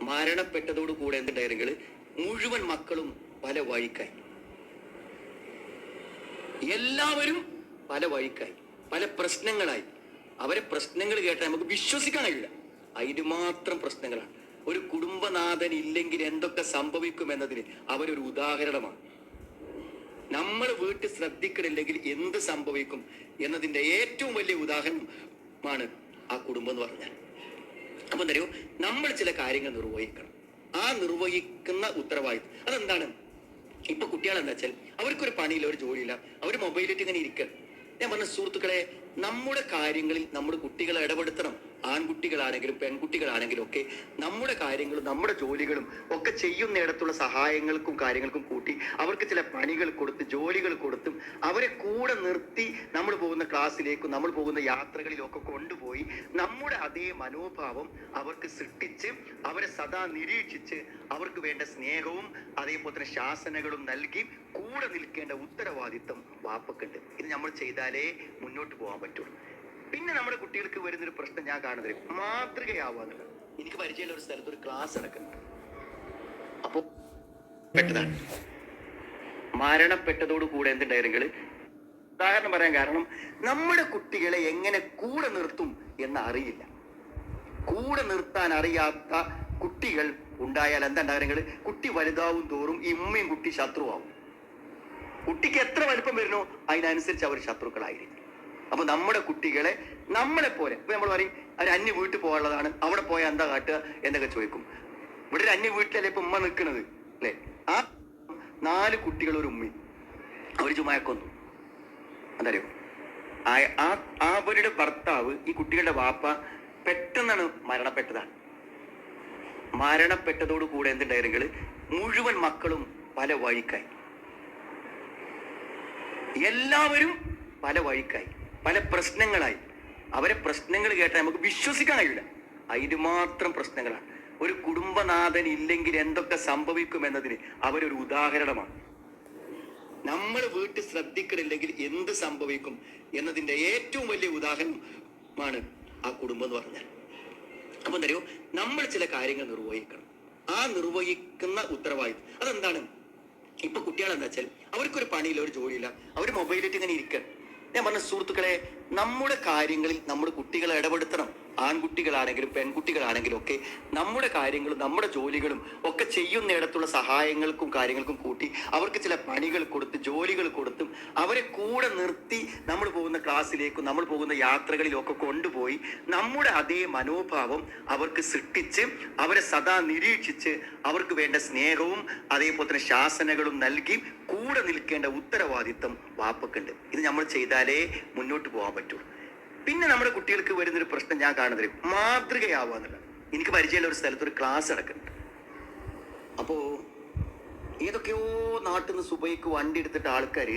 S2: മരണപ്പെട്ടതോടുകൂടെ എന്തുണ്ടായിരുന്നെങ്കിൽ മുഴുവൻ മക്കളും പല വഴിക്കായി, എല്ലാവരും പല വഴിക്കായി, പല പ്രശ്നങ്ങളായി. അവരെ പ്രശ്നങ്ങൾ കേട്ടാൽ നമുക്ക് വിശ്വസിക്കാൻ കഴിയില്ല. അതിന് മാത്രം പ്രശ്നങ്ങളാണ്. ഒരു കുടുംബനാഥൻ ഇല്ലെങ്കിൽ എന്തൊക്കെ സംഭവിക്കും എന്നതിന് അവരൊരു ഉദാഹരണമാണ്. നമ്മൾ വീട്ടിൽ ശ്രദ്ധിക്കണില്ലെങ്കിൽ എന്ത് സംഭവിക്കും എന്നതിന്റെ ഏറ്റവും വലിയ ഉദാഹരണമാണ് ആ കുടുംബം എന്ന് പറഞ്ഞാൽ. അപ്പൊ എന്തറിയോ? നമ്മൾ ചില കാര്യങ്ങൾ നിർവഹിക്കണം. ആ നിർവഹിക്കുന്ന ഉത്തരവാദിത്വം അതെന്താണ്? ഇപ്പൊ കുട്ടികളെന്താ വെച്ചാൽ അവർക്കൊരു പണിയില്ല, ഒരു ജോലിയില്ല, അവർ മൊബൈലിട്ട് ഇങ്ങനെ ഇരിക്കുക. ഞാൻ പറഞ്ഞ സുഹൃത്തുക്കളെ, നമ്മുടെ കാര്യങ്ങളിൽ നമ്മുടെ കുട്ടികളെ ഇടപെടുത്തണം. ആൺകുട്ടികളാണെങ്കിലും പെൺകുട്ടികളാണെങ്കിലും ഒക്കെ നമ്മുടെ കാര്യങ്ങളും നമ്മുടെ ജോലികളും ഒക്കെ ചെയ്യുന്നിടത്തുള്ള സഹായങ്ങൾക്കും കാര്യങ്ങൾക്കും കൂട്ടി അവർക്ക് ചില പണികൾ കൊടുത്ത് ജോലികൾ കൊടുത്തും അവരെ കൂടെ നിർത്തി നമ്മൾ പോകുന്ന ക്ലാസ്സിലേക്കും നമ്മൾ പോകുന്ന യാത്രകളിലും ഒക്കെ കൊണ്ടുപോയി നമ്മുടെ അതേ മനോഭാവം അവർക്ക് സൃഷ്ടിച്ച് അവരെ സദാ നിരീക്ഷിച്ച് അവർക്ക് വേണ്ട സ്നേഹവും അതേപോലെ തന്നെ ശാസനകളും നൽകി കൂടെ നിൽക്കേണ്ട ഉത്തരവാദിത്വം വാപ്പക്കുണ്ട്. ഇത് നമ്മൾ ചെയ്താലേ മുന്നോട്ട് പോകാൻ പറ്റുള്ളൂ. പിന്നെ നമ്മുടെ കുട്ടികൾക്ക് വരുന്നൊരു പ്രശ്നം ഞാൻ കാണുന്നത് മാതൃകയാവാന്നുള്ളത്. എനിക്ക് പരിചയമുള്ള ഒരു സ്ഥലത്ത് ഒരു ക്ലാസ് നടക്കുന്നുണ്ട്. അപ്പോ പെട്ടതാണ് മരണപ്പെട്ടതോടുകൂടെ എന്തുണ്ടായിരുന്നെങ്കിൽ ഉദാഹരണം പറയാൻ കാരണം നമ്മുടെ കുട്ടികളെ എങ്ങനെ കൂടെ നിർത്തും എന്ന് അറിയില്ല. കൂടെ നിർത്താൻ അറിയാത്ത കുട്ടികൾ ഉണ്ടായാൽ എന്താണ്ടായിരുന്നെങ്കിൽ കുട്ടി വലുതാവും തോറും ഈ ഉമ്മയും കുട്ടി ശത്രുവാകും. കുട്ടിക്ക് എത്ര വലുപ്പം വരുന്നോ അതിനനുസരിച്ച് അവർ ശത്രുക്കളായിരിക്കും. അപ്പൊ നമ്മുടെ കുട്ടികളെ നമ്മളെ പോലെ ഇപ്പൊ നമ്മൾ പറയും ഒരു അന്യ വീട്ടിൽ പോകാനുള്ളതാണ്, അവിടെ പോയാൽ എന്താ കാട്ടുക എന്നൊക്കെ ചോദിക്കും. ഇവിടെ ഒരു അന്യ വീട്ടിലല്ലേ ഇപ്പൊ ഉമ്മ നിൽക്കുന്നത് അല്ലെ? ആ 4 കുട്ടികൾ ഒരു ഉമ്മയും അവർ ചുമക്കൊന്നു എന്തറിയോ? അവരുടെ ഭർത്താവ് ഈ കുട്ടികളുടെ വാപ്പ പെട്ടെന്നാണ് മരണപ്പെട്ടതാണ്. മരണപ്പെട്ടതോടുകൂടെ എന്തുണ്ടായിരുന്നെങ്കിൽ മുഴുവൻ മക്കളും പല വഴിക്കായി, എല്ലാവരും പല വഴിക്കായി, പല പ്രശ്നങ്ങളായി. അവരെ പ്രശ്നങ്ങൾ കേട്ടാൽ നമുക്ക് വിശ്വസിക്കാൻ കഴിയില്ല. അതിന് മാത്രം പ്രശ്നങ്ങളാണ്. ഒരു കുടുംബനാഥൻ ഇല്ലെങ്കിൽ എന്തൊക്കെ സംഭവിക്കും എന്നതിന് അവരൊരു ഉദാഹരണമാണ്. നമ്മൾ വീട്ടിൽ ശ്രദ്ധിക്കണില്ലെങ്കിൽ എന്ത് സംഭവിക്കും എന്നതിന്റെ ഏറ്റവും വലിയ ഉദാഹരണമാണ് ആ കുടുംബം എന്ന് പറഞ്ഞാൽ. അപ്പൊ എന്തറിയോ, നമ്മൾ ചില കാര്യങ്ങൾ നിർവഹിക്കണം. ആ നിർവഹിക്കുന്ന ഉത്തരവാദിത്വം അതെന്താണ്? ഇപ്പൊ കുട്ടികളെന്താ വെച്ചാൽ അവർക്കൊരു പണിയില്ല, ഒരു ജോലിയില്ല, അവർ മൊബൈലിട്ട് ഇങ്ങനെ ഇരിക്കുക. ഞാൻ പറഞ്ഞ സുഹൃത്തുക്കളെ, നമ്മുടെ കാര്യങ്ങളിൽ നമ്മുടെ കുട്ടികളെ ഇടപെടുത്തണം. ആൺകുട്ടികളാണെങ്കിലും പെൺകുട്ടികളാണെങ്കിലും ഒക്കെ നമ്മുടെ കാര്യങ്ങളും നമ്മുടെ ജോലികളും ഒക്കെ ചെയ്യുന്നിടത്തുള്ള സഹായങ്ങൾക്കും കാര്യങ്ങൾക്കും കൂട്ടി അവർക്ക് ചില പണികൾ കൊടുത്ത് ജോലികൾ കൊടുത്തും അവരെ കൂടെ നിർത്തി നമ്മൾ പോകുന്ന ക്ലാസ്സിലേക്കും നമ്മൾ പോകുന്ന യാത്രകളിലും ഒക്കെ കൊണ്ടുപോയി നമ്മുടെ അതേ മനോഭാവം അവർക്ക് സൃഷ്ടിച്ച് അവരെ സദാ നിരീക്ഷിച്ച് അവർക്ക് വേണ്ട സ്നേഹവും അതേപോലെ തന്നെ ശാസനകളും നൽകി കൂടെ നിൽക്കേണ്ട ഉത്തരവാദിത്വം വാപ്പക്കുണ്ട്. ഇത് നമ്മൾ ചെയ്താലേ മുന്നോട്ട് പോകാൻ പറ്റുള്ളൂ. പിന്നെ നമ്മുടെ കുട്ടികൾക്ക് വരുന്നൊരു പ്രശ്നം ഞാൻ കാണുന്നത് മാതൃകയാവാന്നുള്ളത്. എനിക്ക് പരിചയമുള്ള ഒരു സ്ഥലത്ത് ഒരു ക്ലാസ് നടക്കുന്നുണ്ട്. അപ്പോ ഏതൊക്കെയോ നാട്ടിൽ നിന്ന് സുബൈക്ക് വണ്ടി എടുത്തിട്ട് ആൾക്കാർ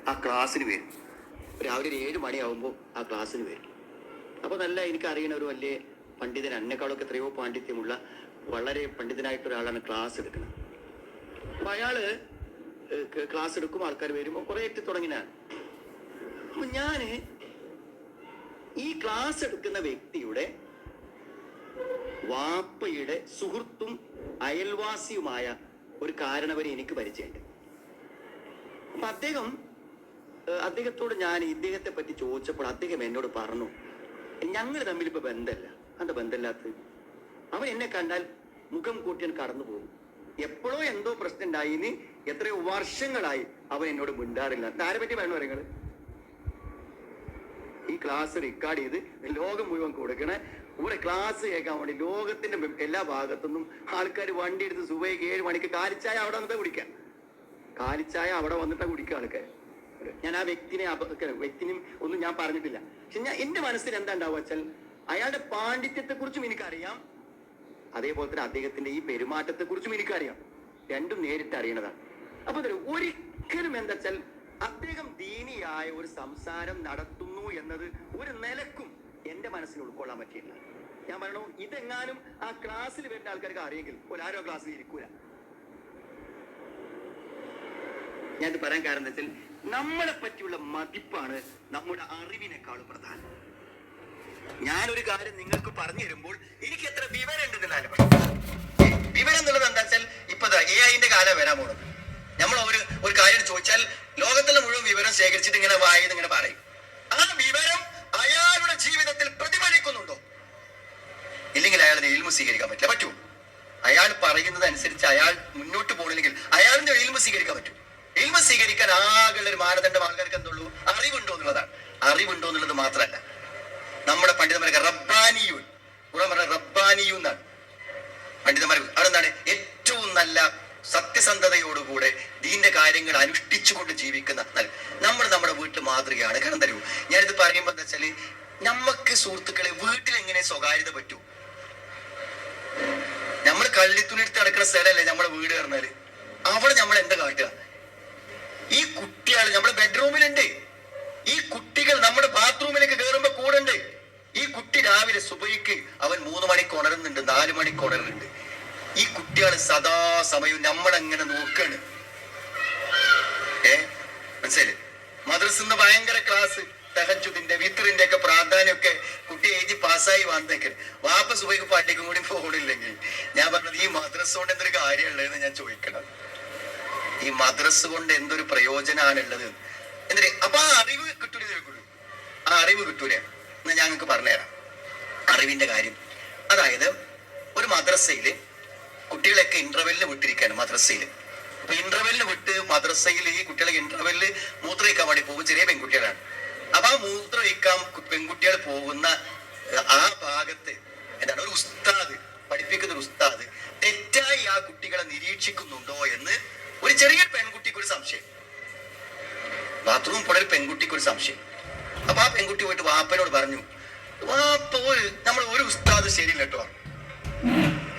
S2: ആ ക്ലാസ്സിന് വരും. രാവിലെ ഒരു 7 മണിയാവുമ്പോൾ ആ ക്ലാസ്സിന് വരും. അപ്പോൾ നല്ല എനിക്കറിയുന്ന ഒരു വലിയ പണ്ഡിതൻ, എന്നെക്കാളൊക്കെ എത്രയോ പാണ്ഡിത്യമുള്ള വളരെ പണ്ഡിതനായിട്ടൊരാളാണ് ക്ലാസ് എടുക്കുന്നത്. അപ്പൊ അയാള് ക്ലാസ് എടുക്കും, ആൾക്കാർ വരുമ്പോൾ കുറെ എത്തി തുടങ്ങിനാണ്. അപ്പൊ ഞാന് ഈ ക്ലാസ് എടുക്കുന്ന വ്യക്തിയുടെ വാപ്പയുടെ സുഹൃത്തും അയൽവാസിയുമായ ഒരു കാരണവരെ എനിക്ക് പരിചയമുണ്ട്. അപ്പൊ അദ്ദേഹത്തോട് ഞാൻ ഇദ്ദേഹത്തെ പറ്റി ചോദിച്ചപ്പോൾ അദ്ദേഹം എന്നോട് പറഞ്ഞു, ഞങ്ങൾ തമ്മിൽ ഇപ്പൊ ബന്ധമല്ല. എന്താ ബന്ധമില്ലാത്തത്? അവൻ എന്നെ കണ്ടാൽ മുഖം കൂട്ടിയാൽ കടന്നു പോകും. എപ്പോഴോ എന്തോ പ്രശ്നം ഉണ്ടായിന്ന് എത്രയോ വർഷങ്ങളായി അവൻ എന്നോട് മിണ്ടാറില്ല. ആരെ പറ്റി വേണം പറയുന്നത്? ഈ ക്ലാസ് റെക്കോർഡ് ചെയ്ത് ലോകം മുഴുവൻ കൊടുക്കണേ. ഇവിടെ ക്ലാസ് കേൾക്കാൻ വേണ്ടി ലോകത്തിന്റെ എല്ലാ ഭാഗത്തുനിന്നും ആൾക്കാർ വണ്ടി എടുത്ത് സുബൈക്ക് 7 മണിക്ക് കാലിച്ചായ അവിടെ വന്നിട്ട് കുടിക്കാം. കാലിച്ചായ അവിടെ വന്നിട്ടാ കുടിക്കുക ആൾക്കാർ. ഞാൻ ആ വ്യക്തിനും ഒന്നും ഞാൻ പറഞ്ഞിട്ടില്ല. പക്ഷെ എന്റെ മനസ്സിൽ എന്താ ഉണ്ടാവുക വെച്ചാൽ അയാളുടെ പാണ്ഡിത്യത്തെ കുറിച്ചും എനിക്കറിയാം, അതേപോലെ തന്നെ അദ്ദേഹത്തിന്റെ ഈ പെരുമാറ്റത്തെ കുറിച്ചും എനിക്കറിയാം. രണ്ടും നേരിട്ട് അറിയണതാണ്. അപ്പൊ ഒരിക്കലും എന്താ വെച്ചാൽ അദ്ദേഹം ദീനിയായ ഒരു സംസാരം നടത്തുന്നു എന്നത് ഒരു നിലക്കും എന്റെ മനസ്സിന് ഉൾക്കൊള്ളാൻ പറ്റിയില്ല. ഞാൻ പറയണു, ഇതെങ്ങാനും ആ ക്ലാസ്സിൽ വരുന്ന ആൾക്കാർക്ക് അറിയെങ്കിൽ ഒരാരോ ക്ലാസ്സിൽ ഇരിക്കൂല. ഞാനിത് പറയാൻ കാരണം എന്താ വെച്ചാൽ നമ്മളെ പറ്റിയുള്ള മതിപ്പാണ് നമ്മുടെ അറിവിനേക്കാളും പ്രധാനം. ഞാനൊരു കാര്യം നിങ്ങൾക്ക് പറഞ്ഞു തരുമ്പോൾ എനിക്ക് എത്ര വിവരം ഉണ്ടെന്നല്ല. വിവരം എന്നുള്ളത് എന്താ വെച്ചാൽ ഇപ്പൊ AI കാലം വരാൻ പോകുന്നത്. നമ്മൾ ഒരു കാര്യം ചോദിച്ചാൽ ലോകത്തിലെ മുഴുവൻ വിവരം ശേഖരിച്ചിട്ട് ഇങ്ങനെ വായത് ഇങ്ങനെ പറയും. ആ വിവരം അയാളുടെ ജീവിതത്തിൽ പ്രതിഫലിക്കുന്നുണ്ടോ? ഇല്ലെങ്കിൽ അയാളെ ഇൽമു സ്വീകരിക്കാൻ പറ്റില്ല. പറ്റൂ? അയാൾ പറയുന്നത് അനുസരിച്ച് അയാൾ മുന്നോട്ട് പോകണമെങ്കിൽ അയാളിന്റെ ഇൽമു സ്വീകരിക്കാൻ പറ്റും. ഇൽമു സ്വീകരിക്കാൻ ആകെയുള്ള ഒരു മാനദണ്ഡം ആൾക്കാർക്ക് എന്തുള്ളൂ? അറിവുണ്ടോ എന്നുള്ളതാണ്. അറിവുണ്ടോ എന്നുള്ളത് മാത്രമല്ല, നമ്മുടെ പണ്ഡിതന്മാരൊക്കെ റബ്ബാനിയു എന്നാണ് പണ്ഡിതന്മാർ. അതെന്താണ്? ഏറ്റവും നല്ല സത്യസന്ധതയോടുകൂടെ ദീന്റെ കാര്യങ്ങൾ അനുഷ്ഠിച്ചുകൊണ്ട് ജീവിക്കുന്ന നമ്മൾ നമ്മുടെ വീട്ടിൽ മാതൃകയാണ്. കാരണം തരൂ, ഞാനിത് പറയുമ്പോൾ എന്താ വെച്ചാല്, നമ്മക്ക് സുഹൃത്തുക്കളെ വീട്ടിൽ എങ്ങനെ സ്വകാര്യത പറ്റൂ? നമ്മൾ കള്ളിത്തുണിയെടുത്ത് നടക്കുന്ന സ്ഥലമല്ലേ നമ്മുടെ വീട് പറഞ്ഞാല്. അവിടെ നമ്മൾ എന്താ കാട്ടുക? ഈ കുട്ടികൾ നമ്മുടെ ബെഡ്റൂമിലുണ്ട്, ഈ കുട്ടികൾ നമ്മുടെ ബാത്റൂമിലേക്ക് കയറുമ്പോ കൂടെ. ഈ കുട്ടി രാവിലെ സുബഹിക്ക് അവൻ 3 മണിക്ക് ഉണരുന്നുണ്ട്, 4 മണിക്ക് ഉണരുന്നുണ്ട്. ഈ കുട്ടികൾ സദാസമയവും നമ്മളെങ്ങനെ നോക്കാണ്. മനസ്സിലായി? മദ്രസിന്ന് ഭയങ്കര ക്ലാസ്, തഹജ്ജുദിന്റെ വിത്റിന്റെ ഒക്കെ പ്രാധാന്യമൊക്കെ കുട്ടി എഴുതി പാസ്സായി വന്നേക്കൽ വാപ്പ സുബൈക്ക് പാട്ടിക്കും കൂടി പോകണില്ലെങ്കിൽ ഞാൻ പറഞ്ഞത് ഈ മദ്രസ് കൊണ്ട് എന്തൊരു കാര്യമുള്ളതെന്ന് ഞാൻ ചോദിക്കണം. ഈ മദ്രസ് കൊണ്ട് എന്തൊരു പ്രയോജനമാണുള്ളത്? എന്തിനാ? അപ്പൊ ആ അറിവ് കിട്ടൂലേ? ആ അറിവ് കിട്ടൂലേ എന്ന് ഞങ്ങൾക്ക് പറഞ്ഞുതരാം. അറിവിന്റെ കാര്യം, അതായത് ഒരു മദ്രസയില് കുട്ടികളൊക്കെ ഇന്റർവെല്ലിന് വിട്ടിരിക്കുകയാണ് മദ്രസയിൽ. അപ്പൊ ഇന്റർവെല്ലിന് വിട്ട് മദ്രസയിൽ ഈ കുട്ടികളെ ഇന്റർവെല്ലിൽ മൂത്രമൊഴിക്കാൻ വേണ്ടി പോകും. ചെറിയ പെൺകുട്ടികളാണ്. അപ്പൊ ആ മൂത്രമൊഴിക്കാൻ പെൺകുട്ടികൾ പോകുന്ന ആ ഭാഗത്ത് എന്താണ് ഒരു ഉസ്താദ്, പഠിപ്പിക്കുന്ന ഒരു ഉസ്താദ് തെറ്റായി ആ കുട്ടികളെ നിരീക്ഷിക്കുന്നുണ്ടോ എന്ന് ഒരു ചെറിയ പെൺകുട്ടിക്ക് ഒരു സംശയം. ബാത്റൂം പോയ ഒരു പെൺകുട്ടിക്ക് ഒരു സംശയം. അപ്പൊ ആ പെൺകുട്ടി പോയിട്ട് വാപ്പനോട് പറഞ്ഞു, വാപ്പ നമ്മൾ ഒരു ഉസ്താദ് ശരിയില്ല കേട്ടോ.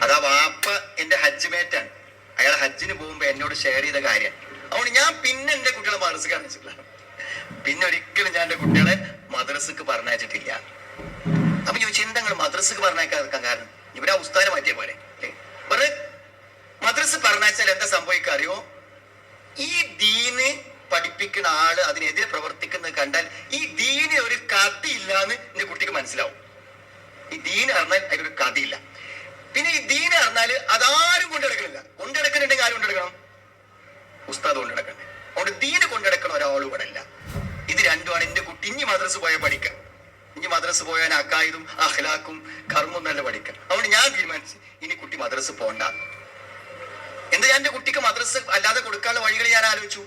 S2: അതാ വാപ്പ എന്റെ ഹജ്ജ് മേറ്റാണ്, അയാൾ ഹജ്ജിന് പോകുമ്പോ എന്നോട് ഷെയർ ചെയ്ത കാര്യം. അതുകൊണ്ട് ഞാൻ പിന്നെ എന്റെ കുട്ടികളെ മദ്രസക്ക് കാണിച്ചിട്ടില്ല. പിന്നെ ഒരിക്കലും ഞാൻ എന്റെ കുട്ടികളെ മദ്രസക്ക് പറഞ്ഞയച്ചിട്ടില്ല. അപ്പൊ ചോദിച്ചു, എന്താ നിങ്ങൾ മദ്രസക്ക് പറഞ്ഞയക്കാൻ കാരണം? ഇവരാ ഉസ്താദിനെ മാറ്റിയ പോലെ അല്ലേ? മദ്രസ പറഞ്ഞയച്ചാൽ എന്താ സംഭവിക്കുക അറിയോ? ഈ ദീന് പഠിപ്പിക്കുന്ന ആള് അതിനെതിരെ പ്രവർത്തിക്കുന്നത് കണ്ടാൽ ഈ ദീന് ഒരു കഥയില്ലാന്ന് എന്റെ കുട്ടിക്ക് മനസ്സിലാവും. ഈ ദീന് അറിഞ്ഞാൽ അതിനൊരു കഥയില്ല. പിന്നെ ഈ ദീന് അറിഞ്ഞാല് അതാരും കൊണ്ടെടുക്കണില്ല. കൊണ്ടെടുക്കുന്നുണ്ടെങ്കിൽ ആരും കൊണ്ടെടുക്കണം? ഉസ്താദ് കൊണ്ടെടുക്കണ്ടേ. അതുകൊണ്ട് ദീന് കൊണ്ടെടുക്കണ ഒരാളും ഇവിടെ ഇല്ല. ഇത് രണ്ടുമാണ് എന്റെ കുട്ടി ഇനി മദ്രസ പോയാൽ പഠിക്കാം. ഇനി മദ്രസ പോയാൽ അക്കായിദും അഖ്ലാഖും കർമ്മവും നല്ല പഠിക്കാം. അതുകൊണ്ട് ഞാൻ തീരുമാനിച്ചു ഇനി കുട്ടി മദ്രസ പോണ്ട. എന്താ ഞാൻ എന്റെ കുട്ടിക്ക് മദ്രസ അല്ലാതെ കൊടുക്കാനുള്ള വഴികൾ ഞാൻ ആലോചിച്ചു.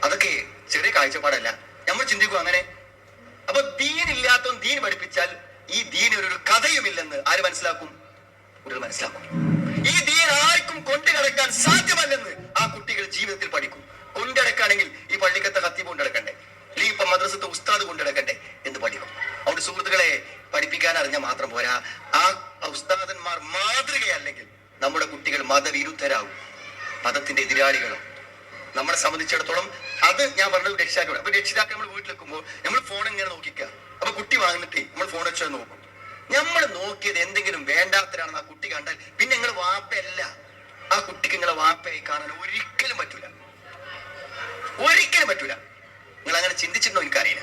S2: അതൊക്കെ ചെറിയ കാഴ്ചപ്പാടല്ല, നമ്മൾ ചിന്തിക്കും അങ്ങനെ. അപ്പൊ ദീൻ ഇല്ലാത്തവൻ ദീൻ പഠിപ്പിച്ചാൽ ഈ ദീന് ഒരു കഥയുമില്ലെന്ന് ആര് മനസ്സിലാക്കും? ഒരു മനസ്സിലാക്കും. ഈ ദീൻ ആർക്കും കൊണ്ടുകിടക്കാൻ സാധ്യമല്ലെന്ന് ആ കുട്ടികൾ ജീവിതത്തിൽ പഠിക്കും. കൊണ്ടടക്കാണെങ്കിൽ ഈ പള്ളിക്കത്തെ ഖത്തീബ് കൊണ്ടടക്കണ്ടേ, അല്ലെങ്കിൽ ഇപ്പൊ മദ്രസത്തെ ഉസ്താദ് കൊണ്ടടക്കണ്ടേ എന്ന് പഠിക്കും. അതുകൊണ്ട് സുഹൃത്തുക്കളെ, പഠിപ്പിക്കാൻ അറിഞ്ഞാൽ മാത്രം പോരാ, ആ ഉസ്താദന്മാർ മാതൃകയല്ലെങ്കിൽ നമ്മുടെ കുട്ടികൾ മതവിരുദ്ധരാകും, മതത്തിന്റെ എതിരാളികളും. നമ്മളെ സംബന്ധിച്ചിടത്തോളം അത് ഞാൻ പറഞ്ഞത് രക്ഷിതാക്കൾ. അപ്പൊ രക്ഷിതാക്കൾ നമ്മൾ വീട്ടിലെക്കുമ്പോൾ നമ്മൾ ഫോൺ ഇങ്ങനെ നോക്കിക്കുക. അപ്പൊ കുട്ടി വാങ്ങിട്ട് നമ്മൾ ഫോൺ വെച്ചാൽ നോക്കും. നമ്മൾ നോക്കിയത് എന്തെങ്കിലും വേണ്ടാത്തരാണെന്ന് ആ കുട്ടി കണ്ടാൽ പിന്നെ നിങ്ങൾ വാപ്പയല്ല. ആ കുട്ടിക്ക് നിങ്ങളെ വാപ്പയായി കാണാൻ ഒരിക്കലും പറ്റൂല, ഒരിക്കലും പറ്റൂല. നിങ്ങൾ അങ്ങനെ ചിന്തിച്ചിട്ടുണ്ടോ എനിക്കറിയില്ല.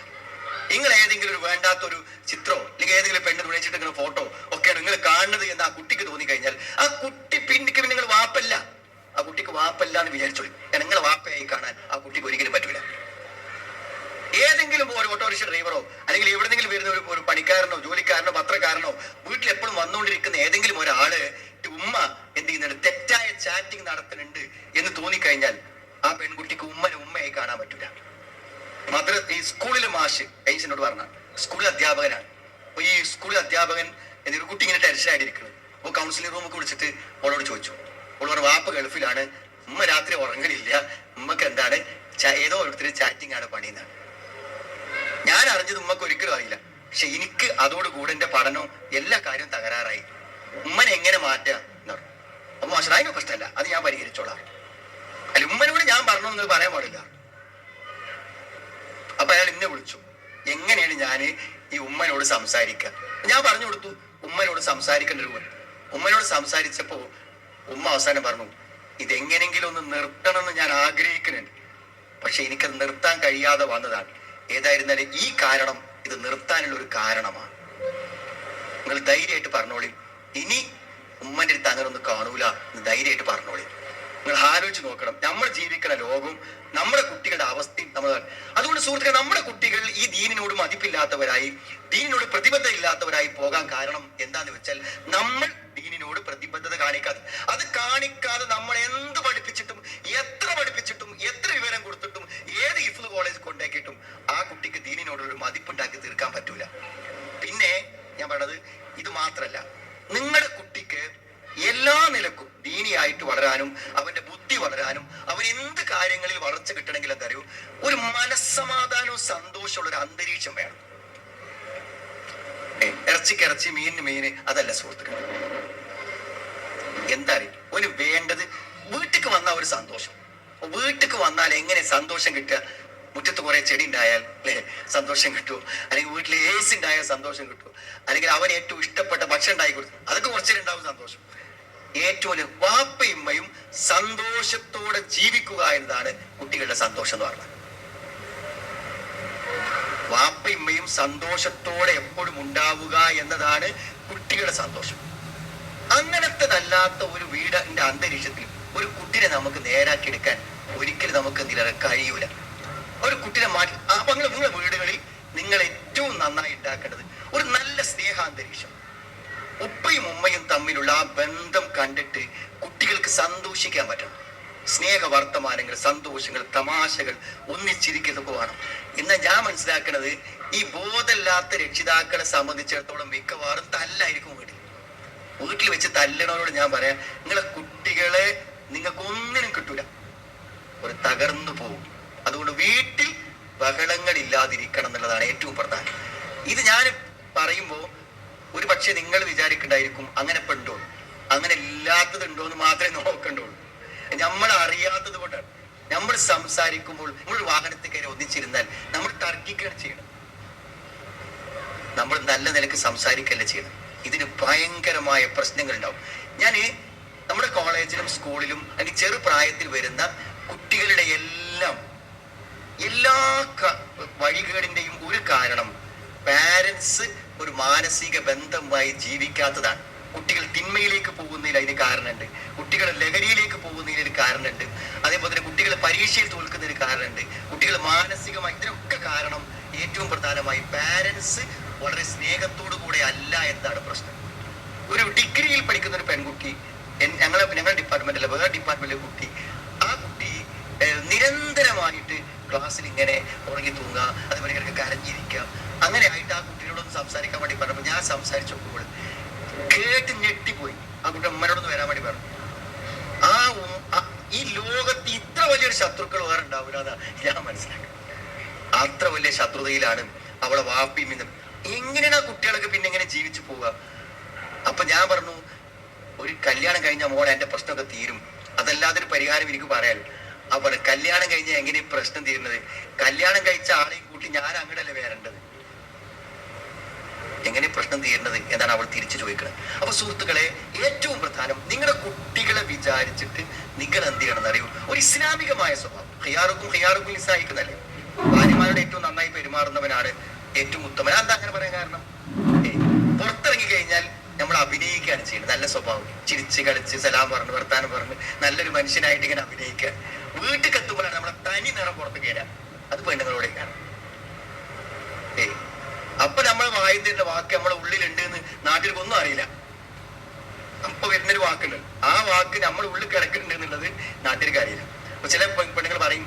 S2: നിങ്ങൾ ഏതെങ്കിലും ഒരു വേണ്ടാത്തൊരു ചിത്രോ അല്ലെങ്കിൽ ഏതെങ്കിലും പെണ്ണ് വിളിച്ചിട്ട് ഇങ്ങനെ ഫോട്ടോ ഒക്കെയാണ് നിങ്ങൾ കാണുന്നത് എന്ന് ആ കുട്ടിക്ക് തോന്നിക്കഴിഞ്ഞാൽ ആ കുട്ടി പിന്നിക്ക് നിങ്ങൾ വാപ്പല്ല. ആ കുട്ടിക്ക് വാപ്പല്ല എന്ന് വിചാരിച്ചോളൂ. നിങ്ങളെ വാപ്പയായി കാണാൻ ആ കുട്ടിക്ക് ഒരിക്കലും പറ്റൂല. ഏതെങ്കിലും ഒരു ഓട്ടോറിക്ഷ ഡ്രൈവറോ അല്ലെങ്കിൽ എവിടെന്നെങ്കിലും വരുന്ന ഒരു പണിക്കാരനോ ജോലിക്കാരനോ പത്രക്കാരനോ വീട്ടിൽ എപ്പോഴും വന്നുകൊണ്ടിരിക്കുന്ന ഏതെങ്കിലും ഒരാള് ഉമ്മ എന്ത് ചെയ്യുന്നുണ്ട്, തെറ്റായ ചാറ്റിംഗ് നടത്തുന്നുണ്ട് എന്ന് തോന്നിക്കഴിഞ്ഞാൽ ആ പെൺകുട്ടിക്ക് ഉമ്മയായി കാണാൻ പറ്റൂല. ഈ സ്കൂളിലെ മാഷ് ഐസിനോട് പറഞ്ഞ സ്കൂളിൽ അധ്യാപകനാണ്. അപ്പൊ ഈ സ്കൂളിൽ അധ്യാപകൻ എന്നൊരു കുട്ടി ഇങ്ങനെ ടെൻഷനായിട്ടിരിക്കുന്നത്. അപ്പോൾ കൗൺസിലിംഗ് റൂമൊക്കെ വിളിച്ചിട്ട് അവളോട് ചോദിച്ചു. അവൾ പറഞ്ഞു, വാപ്പ ഗൾഫിലാണ്, ഉമ്മ രാത്രി ഉറങ്ങലില്ല, ഉമ്മക്ക് എന്താണ് ഏതോ ഒരുത്തര് ചാറ്റിംഗ് ആണ് പണിയുന്നതാണ്. ഞാൻ അറിഞ്ഞത് ഉമ്മക്ക് ഒരിക്കലും അറിയില്ല. പക്ഷെ എനിക്ക് അതോടുകൂടെ എന്റെ പഠനവും എല്ലാ കാര്യവും തകരാറായി. ഉമ്മനെ എങ്ങനെ മാറ്റുക എന്ന് പറഞ്ഞു. അപ്പൊ മാഷ് അതിനൊക്കെ പ്രശ്നമല്ല, അത് ഞാൻ പരിഹരിച്ചോളാം. അല്ല, ഉമ്മനോട് ഞാൻ പറഞ്ഞൊന്നും പറയാൻ പാടില്ല. അപ്പൊ അയാൾ എന്നെ വിളിച്ചു, എങ്ങനെയാണ് ഞാൻ ഈ ഉമ്മനോട് സംസാരിക്കുക? ഞാൻ പറഞ്ഞു കൊടുത്തു ഉമ്മനോട് സംസാരിക്കേണ്ട ഒരു. ഉമ്മനോട് സംസാരിച്ചപ്പോ ഉമ്മ അവസാനം പറഞ്ഞു, ഇതെങ്ങനെങ്കിലും ഒന്ന് നിർത്തണമെന്ന് ഞാൻ ആഗ്രഹിക്കുന്നുണ്ട്, പക്ഷെ എനിക്കത് നിർത്താൻ കഴിയാതെ വന്നതാണ്. ഏതായിരുന്നാലും ഈ കാരണം ഇത് നിർത്താനുള്ള ഒരു കാരണമാണ്. നിങ്ങൾ ധൈര്യമായിട്ട് പറഞ്ഞോളി, ഇനി ഉമ്മൻ്റെ അടുത്ത് അങ്ങനെ ഒന്ന് കാണൂല എന്ന് ധൈര്യമായിട്ട് പറഞ്ഞോളി. നിങ്ങൾ ആലോചിച്ച് നോക്കണം, നമ്മൾ ജീവിക്കുന്ന ലോകവും നമ്മുടെ കുട്ടികളുടെ അവസ്ഥയും നമ്മൾ. അതുകൊണ്ട് സുഹൃത്തുക്കൾ, നമ്മുടെ കുട്ടികൾ ഈ ദീനിനോട് മതിപ്പില്ലാത്തവരായി, ദീനിനോട് പ്രതിബദ്ധത ഇല്ലാത്തവരായി പോകാൻ കാരണം എന്താന്ന് വെച്ചാൽ നമ്മൾ ദീനിനോട് പ്രതിബദ്ധത കാണിക്കാതെ, അത് കാണിക്കാതെ നമ്മൾ എന്ത് പഠിപ്പിച്ചിട്ടും എത്ര പഠിപ്പിച്ചിട്ടും എത്ര വിവരം കൊടുത്തിട്ടും ഏത് ഹിഫ്ള് കോളേജ് കൊണ്ടാക്കിയിട്ടും ആ കുട്ടിക്ക് ദീനിനോടൊരു മതിപ്പുണ്ടാക്കി തീർക്കാൻ പറ്റൂല. പിന്നെ ഞാൻ പറഞ്ഞത് ഇത് മാത്രല്ല, നിങ്ങളുടെ കുട്ടിക്ക് എല്ലാ നിലക്കും ദീനിയായിട്ട് വളരാനും അവന്റെ ബുദ്ധി വളരാനും അവൻ എന്ത് കാര്യങ്ങളിൽ വളർച്ച കിട്ടണമെങ്കിൽ എന്താ അറിയൂ, ഒരു മനസ്സമാധാനവും സന്തോഷമുള്ള ഒരു അന്തരീക്ഷം വേണം. ഇറച്ചിക്ക് ഇറച്ചി, മീനിന് മീന്, അതല്ല സുഹൃത്തുക്കൾ. എന്താ അറിയും ഒരു വേണ്ടത്? വീട്ടിക്ക് വന്ന ഒരു സന്തോഷം. വീട്ടിക്ക് വന്നാൽ എങ്ങനെ സന്തോഷം കിട്ടുക? മുറ്റത്ത് കുറെ ചെടി ഉണ്ടായാൽ അല്ലെ സന്തോഷം കിട്ടുമോ? അല്ലെങ്കിൽ വീട്ടിൽ AC ഉണ്ടായാൽ സന്തോഷം കിട്ടുമോ? അല്ലെങ്കിൽ അവൻ ഏറ്റവും ഇഷ്ടപ്പെട്ട ഭക്ഷണം ഉണ്ടായി കൊടുത്തു, അതൊക്കെ കുറച്ചിട്ടുണ്ടാവും സന്തോഷം. ഏറ്റവും വലിയ വാപ്പയുമ്മയും സന്തോഷത്തോടെ ജീവിക്കുക എന്നതാണ് കുട്ടികളുടെ സന്തോഷം എന്ന് പറഞ്ഞത്. വാപ്പയുമ്മയും സന്തോഷത്തോടെ എപ്പോഴും ഉണ്ടാവുക എന്നതാണ് കുട്ടികളുടെ സന്തോഷം. അങ്ങനത്തതല്ലാത്ത ഒരു വീടിന്റെ അന്തരീക്ഷത്തിൽ ഒരു കുട്ടിനെ നമുക്ക് നേരാക്കി എടുക്കാൻ ഒരിക്കലും നമുക്ക് കഴിയൂല. ഒരു കുട്ടിനെ മാറ്റി അപ്പൊ നിങ്ങളുടെ വീടുകളിൽ നിങ്ങൾ ഏറ്റവും നന്നായി ഉണ്ടാക്കേണ്ടത് ഒരു നല്ല സ്നേഹാന്തരീക്ഷം. ഉപ്പയും ഉമ്മയും തമ്മിലുള്ള ആ ബന്ധം കണ്ടിട്ട് കുട്ടികൾക്ക് സന്തോഷിക്കാൻ പറ്റണം. സ്നേഹ വർത്തമാനങ്ങൾ, സന്തോഷങ്ങൾ, തമാശകൾ, ഒന്നിച്ചിരിക്കുന്നതൊക്കെ വേണം. ഇന്ന് ഞാൻ മനസ്സിലാക്കുന്നത് ഈ ബോധമില്ലാത്ത രക്ഷിതാക്കളെ സംബന്ധിച്ചിടത്തോളം മിക്കവാറും തല്ലായിരിക്കും വീട്ടിൽ വെച്ച് തല്ലണവരോട് ഞാൻ പറയാം, നിങ്ങളെ കുട്ടികളെ നിങ്ങൾക്ക് ഒന്നിനും കിട്ടൂല, ഒരു തകർന്നു പോകും. അതുകൊണ്ട് വീട്ടിൽ ബഹളങ്ങൾ ഇല്ലാതിരിക്കണം എന്നുള്ളതാണ് ഏറ്റവും പ്രധാനം. ഇത് ഞാൻ പറയുമ്പോൾ ഒരു പക്ഷെ നിങ്ങൾ വിചാരിക്കണ്ടായിരിക്കും അങ്ങനെ ഇപ്പൊ ഉണ്ടോ, അങ്ങനെ ഇല്ലാത്തതുണ്ടോ എന്ന് മാത്രമേ നോക്കണ്ടുള്ളൂ. നമ്മൾ അറിയാത്തത് കൊണ്ടാണ്. നമ്മൾ സംസാരിക്കുമ്പോൾ നമ്മൾ വാഹനത്തിൽ കയറി ഒന്നിച്ചിരുന്നാൽ നമ്മൾ തർക്കിക്കുകയാണ് ചെയ്യണം. നമ്മൾ നല്ല നിലക്ക് സംസാരിക്കല്ല ചെയ്യണം. ഇതിന് ഭയങ്കരമായ പ്രശ്നങ്ങൾ ഉണ്ടാവും. ഞാൻ നമ്മുടെ കോളേജിലും സ്കൂളിലും അല്ലെങ്കിൽ ചെറുപ്രായത്തിൽ വരുന്ന കുട്ടികളുടെ എല്ലാ വഴികേടിന്റെയും ഒരു കാരണം പാരൻസ് ഒരു മാനസിക ബന്ധമായി ജീവിക്കാത്തതാണ്. കുട്ടികൾ തിന്മയിലേക്ക് പോകുന്നതിൽ അതിന് കാരണമുണ്ട്, കുട്ടികൾ ലഹരിയിലേക്ക് പോകുന്നതിന് ഒരു കാരണമുണ്ട്, അതേപോലെ തന്നെ കുട്ടികൾ പരീക്ഷയിൽ തോൽക്കുന്നതിന് കാരണമുണ്ട്, കുട്ടികൾ മാനസികമായി, ഇതിനൊക്കെ കാരണം ഏറ്റവും പ്രധാനമായി പാരൻസ് വളരെ സ്നേഹത്തോടു കൂടെ അല്ല എന്നതാണ് പ്രശ്നം. ഒരു ഡിഗ്രിയിൽ പഠിക്കുന്ന ഒരു പെൺകുട്ടി, ഞങ്ങളുടെ ഡിപ്പാർട്ട്മെന്റിലെ വേറെ ഡിപ്പാർട്ട്മെന്റിലെ കുട്ടി, ആ കുട്ടി നിരന്തരമായിട്ട് ക്ലാസ്സിൽ ഇങ്ങനെ ഉറങ്ങി തൂങ്ങുക, അതേപോലെ ഇങ്ങനെ കരഞ്ഞിരിക്കുക, അങ്ങനെ ആയിട്ട് ആ കുട്ടിയോടൊന്ന് സംസാരിക്കാൻ വേണ്ടി പറഞ്ഞപ്പോൾ ഞാൻ സംസാരിച്ചു നോക്കുമ്പോൾ കേട്ട് ഞെട്ടിപ്പോയി. ആ കുട്ടി അമ്മനോടൊന്ന് വരാൻ വേണ്ടി പറഞ്ഞു. ഈ ലോകത്ത് ഇത്ര വലിയൊരു ശത്രുക്കൾ വേറെ ഉണ്ടാവില്ല, അതാ ഞാൻ മനസ്സിലാക്കുന്നത്. അത്ര വലിയ ശത്രുതയിലാണ് അവളെ വാപ്പിയും ഇന്നും. എങ്ങനെയാണ് ആ കുട്ടികളൊക്കെ പിന്നെ എങ്ങനെ ജീവിച്ചു പോവുക? അപ്പൊ ഞാൻ പറഞ്ഞു, ഒരു കല്യാണം കഴിഞ്ഞ മോളെ എന്റെ പ്രശ്നമൊക്കെ തീരും, അതല്ലാതെ ഒരു പരിഹാരം എനിക്ക് പറയാലോ. അപ്പൊ കല്യാണം കഴിഞ്ഞാൽ എങ്ങനെ പ്രശ്നം തീരുന്നത്? കല്യാണം കഴിച്ച ആളെയും കൂട്ടി ഞാൻ അങ്ങോട്ടല്ലേ വരേണ്ടത്, എങ്ങനെ പ്രശ്നം തീരുന്നത് എന്നാണ് അവൾ തിരിച്ചു ചോദിക്കുന്നത്. അപ്പൊ സുഹൃത്തുക്കളെ, ഏറ്റവും പ്രധാനം നിങ്ങളുടെ കുട്ടികളെ വിചാരിച്ചിട്ട് നിങ്ങൾ എന്ത് ചെയ്യണം എന്നറിയൂ, ഒരു ഇസ്ലാമികമായ സ്വഭാവം. ഹിയാറുക്കും ഇസ്ലാഹിക്കുന്നല്ലേ, ഭാര്യമാരോട് ഏറ്റവും നന്നായി പെരുമാറുന്നവനാണ് ഏറ്റവും ഉത്തമൻ. എന്താ അങ്ങനെ പറയാൻ കാരണം? പുറത്തിറങ്ങി കഴിഞ്ഞാൽ നമ്മൾ അഭിനയിക്കുകയാണ് ചെയ്യുന്നത്. നല്ല സ്വഭാവം, ചിരിച്ച് കളിച്ച് സലാം പറഞ്ഞ് വർത്താനം പറഞ്ഞ് നല്ലൊരു മനുഷ്യനായിട്ട് ഇങ്ങനെ അഭിനയിക്കുക. വീട്ടിൽ എത്തുമ്പോഴാണ് നമ്മളെ തനി നിറം പുറത്ത് കയറാം. അത് പെണ്ണുങ്ങളോടേക്കാണ്. അപ്പൊ നമ്മൾ വായുന്നതിന്റെ വാക്ക് നമ്മളെ ഉള്ളിലുണ്ട് എന്ന് നാട്ടിൽ ഒന്നും അറിയില്ല. അപ്പൊ വരുന്നൊരു വാക്കുണ്ട്, ആ വാക്ക് നമ്മൾ ഉള്ളിൽ കിടക്കുന്നുണ്ട് എന്നുള്ളത് നാട്ടിലേക്ക് അറിയില്ല. അപ്പൊ ചില പെണ്ണുങ്ങൾ പറയും,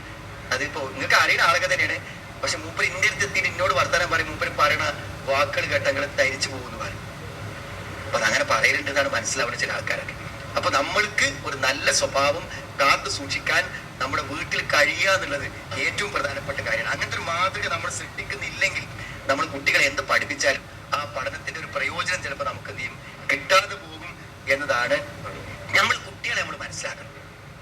S2: അതിപ്പോ നിങ്ങൾക്ക് അറിയുന്ന ആളൊക്കെ തന്നെയാണ്, പക്ഷെ മൂപ്പർ ഇന്ത്യയിൽ എത്തിയിട്ട് എന്നോട് വർത്താനം പറയും, മൂപ്പർ പറയുന്ന വാക്കുകൾ ഘട്ടങ്ങൾ തരിച്ചു പോകുന്നു പറയും. അപ്പൊ അതങ്ങനെ പറയലുണ്ടെന്നാണ് മനസ്സിലാവുന്ന ചില ആൾക്കാരൊക്കെ. അപ്പൊ നമ്മൾക്ക് ഒരു നല്ല സ്വഭാവം കാത്തു സൂക്ഷിക്കാൻ നമ്മുടെ വീട്ടിൽ കഴിയുക എന്നുള്ളത് ഏറ്റവും പ്രധാനപ്പെട്ട കാര്യമാണ്. അങ്ങനത്തെ ഒരു മാതൃക നമ്മൾ സൃഷ്ടിക്കുന്നില്ലെങ്കിൽ നമ്മൾ കുട്ടികളെ എന്ത് പഠിപ്പിച്ചാലും ആ പഠനത്തിന്റെ ഒരു പ്രയോജനം ചിലപ്പോൾ നമുക്ക് എന്ത് ചെയ്യും, കിട്ടാതെ പോകും എന്നതാണ്. കുട്ടികളെ നമ്മൾ മനസ്സിലാക്കണം.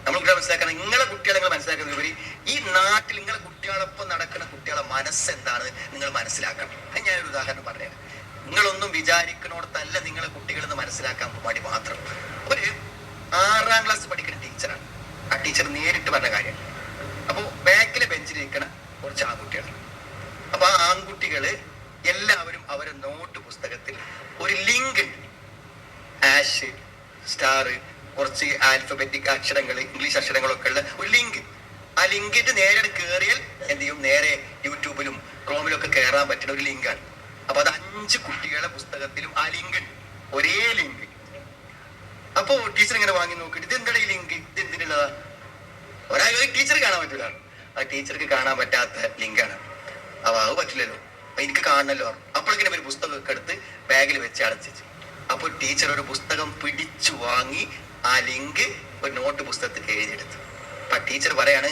S2: നിങ്ങളെ കുട്ടികളെ നിങ്ങൾ മനസ്സിലാക്കുന്ന ഉപരി ഈ നാട്ടിൽ നിങ്ങളെ കുട്ടികളൊപ്പം നടക്കുന്ന കുട്ടികളെ മനസ്സെന്താണ് നിങ്ങൾ മനസ്സിലാക്കണം. ഞാനൊരു ഉദാഹരണം പറഞ്ഞത്, നിങ്ങളൊന്നും വിചാരിക്കണോടത്തല്ല നിങ്ങളെ കുട്ടികളെന്ന് മനസ്സിലാക്കാൻ വേണ്ടി മാത്രം. ഒരു 6ാം ക്ലാസ് പഠിക്കുന്ന ടീച്ചറാണ്. ആ ടീച്ചർ നേരിട്ട് പറഞ്ഞ കാര്യം. അപ്പോൾ ബാക്കിലെ ബെഞ്ചിലിരിക്കണ കുറച്ച് ആൺകുട്ടികളാണ്. അപ്പൊ ആ ആൺകുട്ടികള് എല്ലാവരും അവരെ നോട്ട് പുസ്തകത്തിൽ ഒരു ലിങ്ക് ഉണ്ട്, ആഷ്, സ്റ്റാർ, കുറച്ച് ആൽഫബറ്റിക് അക്ഷരങ്ങൾ, ഇംഗ്ലീഷ് അക്ഷരങ്ങളൊക്കെ ഉള്ള ഒരു ലിങ്ക്. ആ ലിങ്കിന്റെ നേരെ കയറിയാൽ എന്ത് ചെയ്യും, നേരെ യൂട്യൂബിലും ക്രോമിലും ഒക്കെ കയറാൻ പറ്റുന്ന ഒരു ലിങ്കാണ്. അപ്പൊ അത് 5 കുട്ടികളുടെ പുസ്തകത്തിലും ആ ലിങ്ക് ഉണ്ട്, ഒരേ ലിങ്ക്. അപ്പൊ ടീച്ചർ ഇങ്ങനെ വാങ്ങി നോക്കിയിട്ട് ഇത് എന്താണ് ഈ ലിങ്ക്, ഇത് എന്തിനുള്ളതാ? ടീച്ചർ കാണാൻ പറ്റൂല. ആ ടീച്ചർക്ക് കാണാൻ പറ്റാത്ത ലിങ്കാണ്. അപ്പൊ അത് പറ്റില്ലല്ലോ, എനിക്ക് കാണണല്ലോ. അപ്പോഴേക്കിനെ ഒരു പുസ്തകമൊക്കെ എടുത്ത് ബാഗിൽ വെച്ച് അടച്ചു. അപ്പോൾ ടീച്ചർ ഒരു പുസ്തകം പിടിച്ചു വാങ്ങി ആ ലിങ്ക് ഒരു നോട്ട് പുസ്തകത്തിൽ എഴുതിയെടുത്തു. അപ്പൊ ടീച്ചർ പറയാണ്,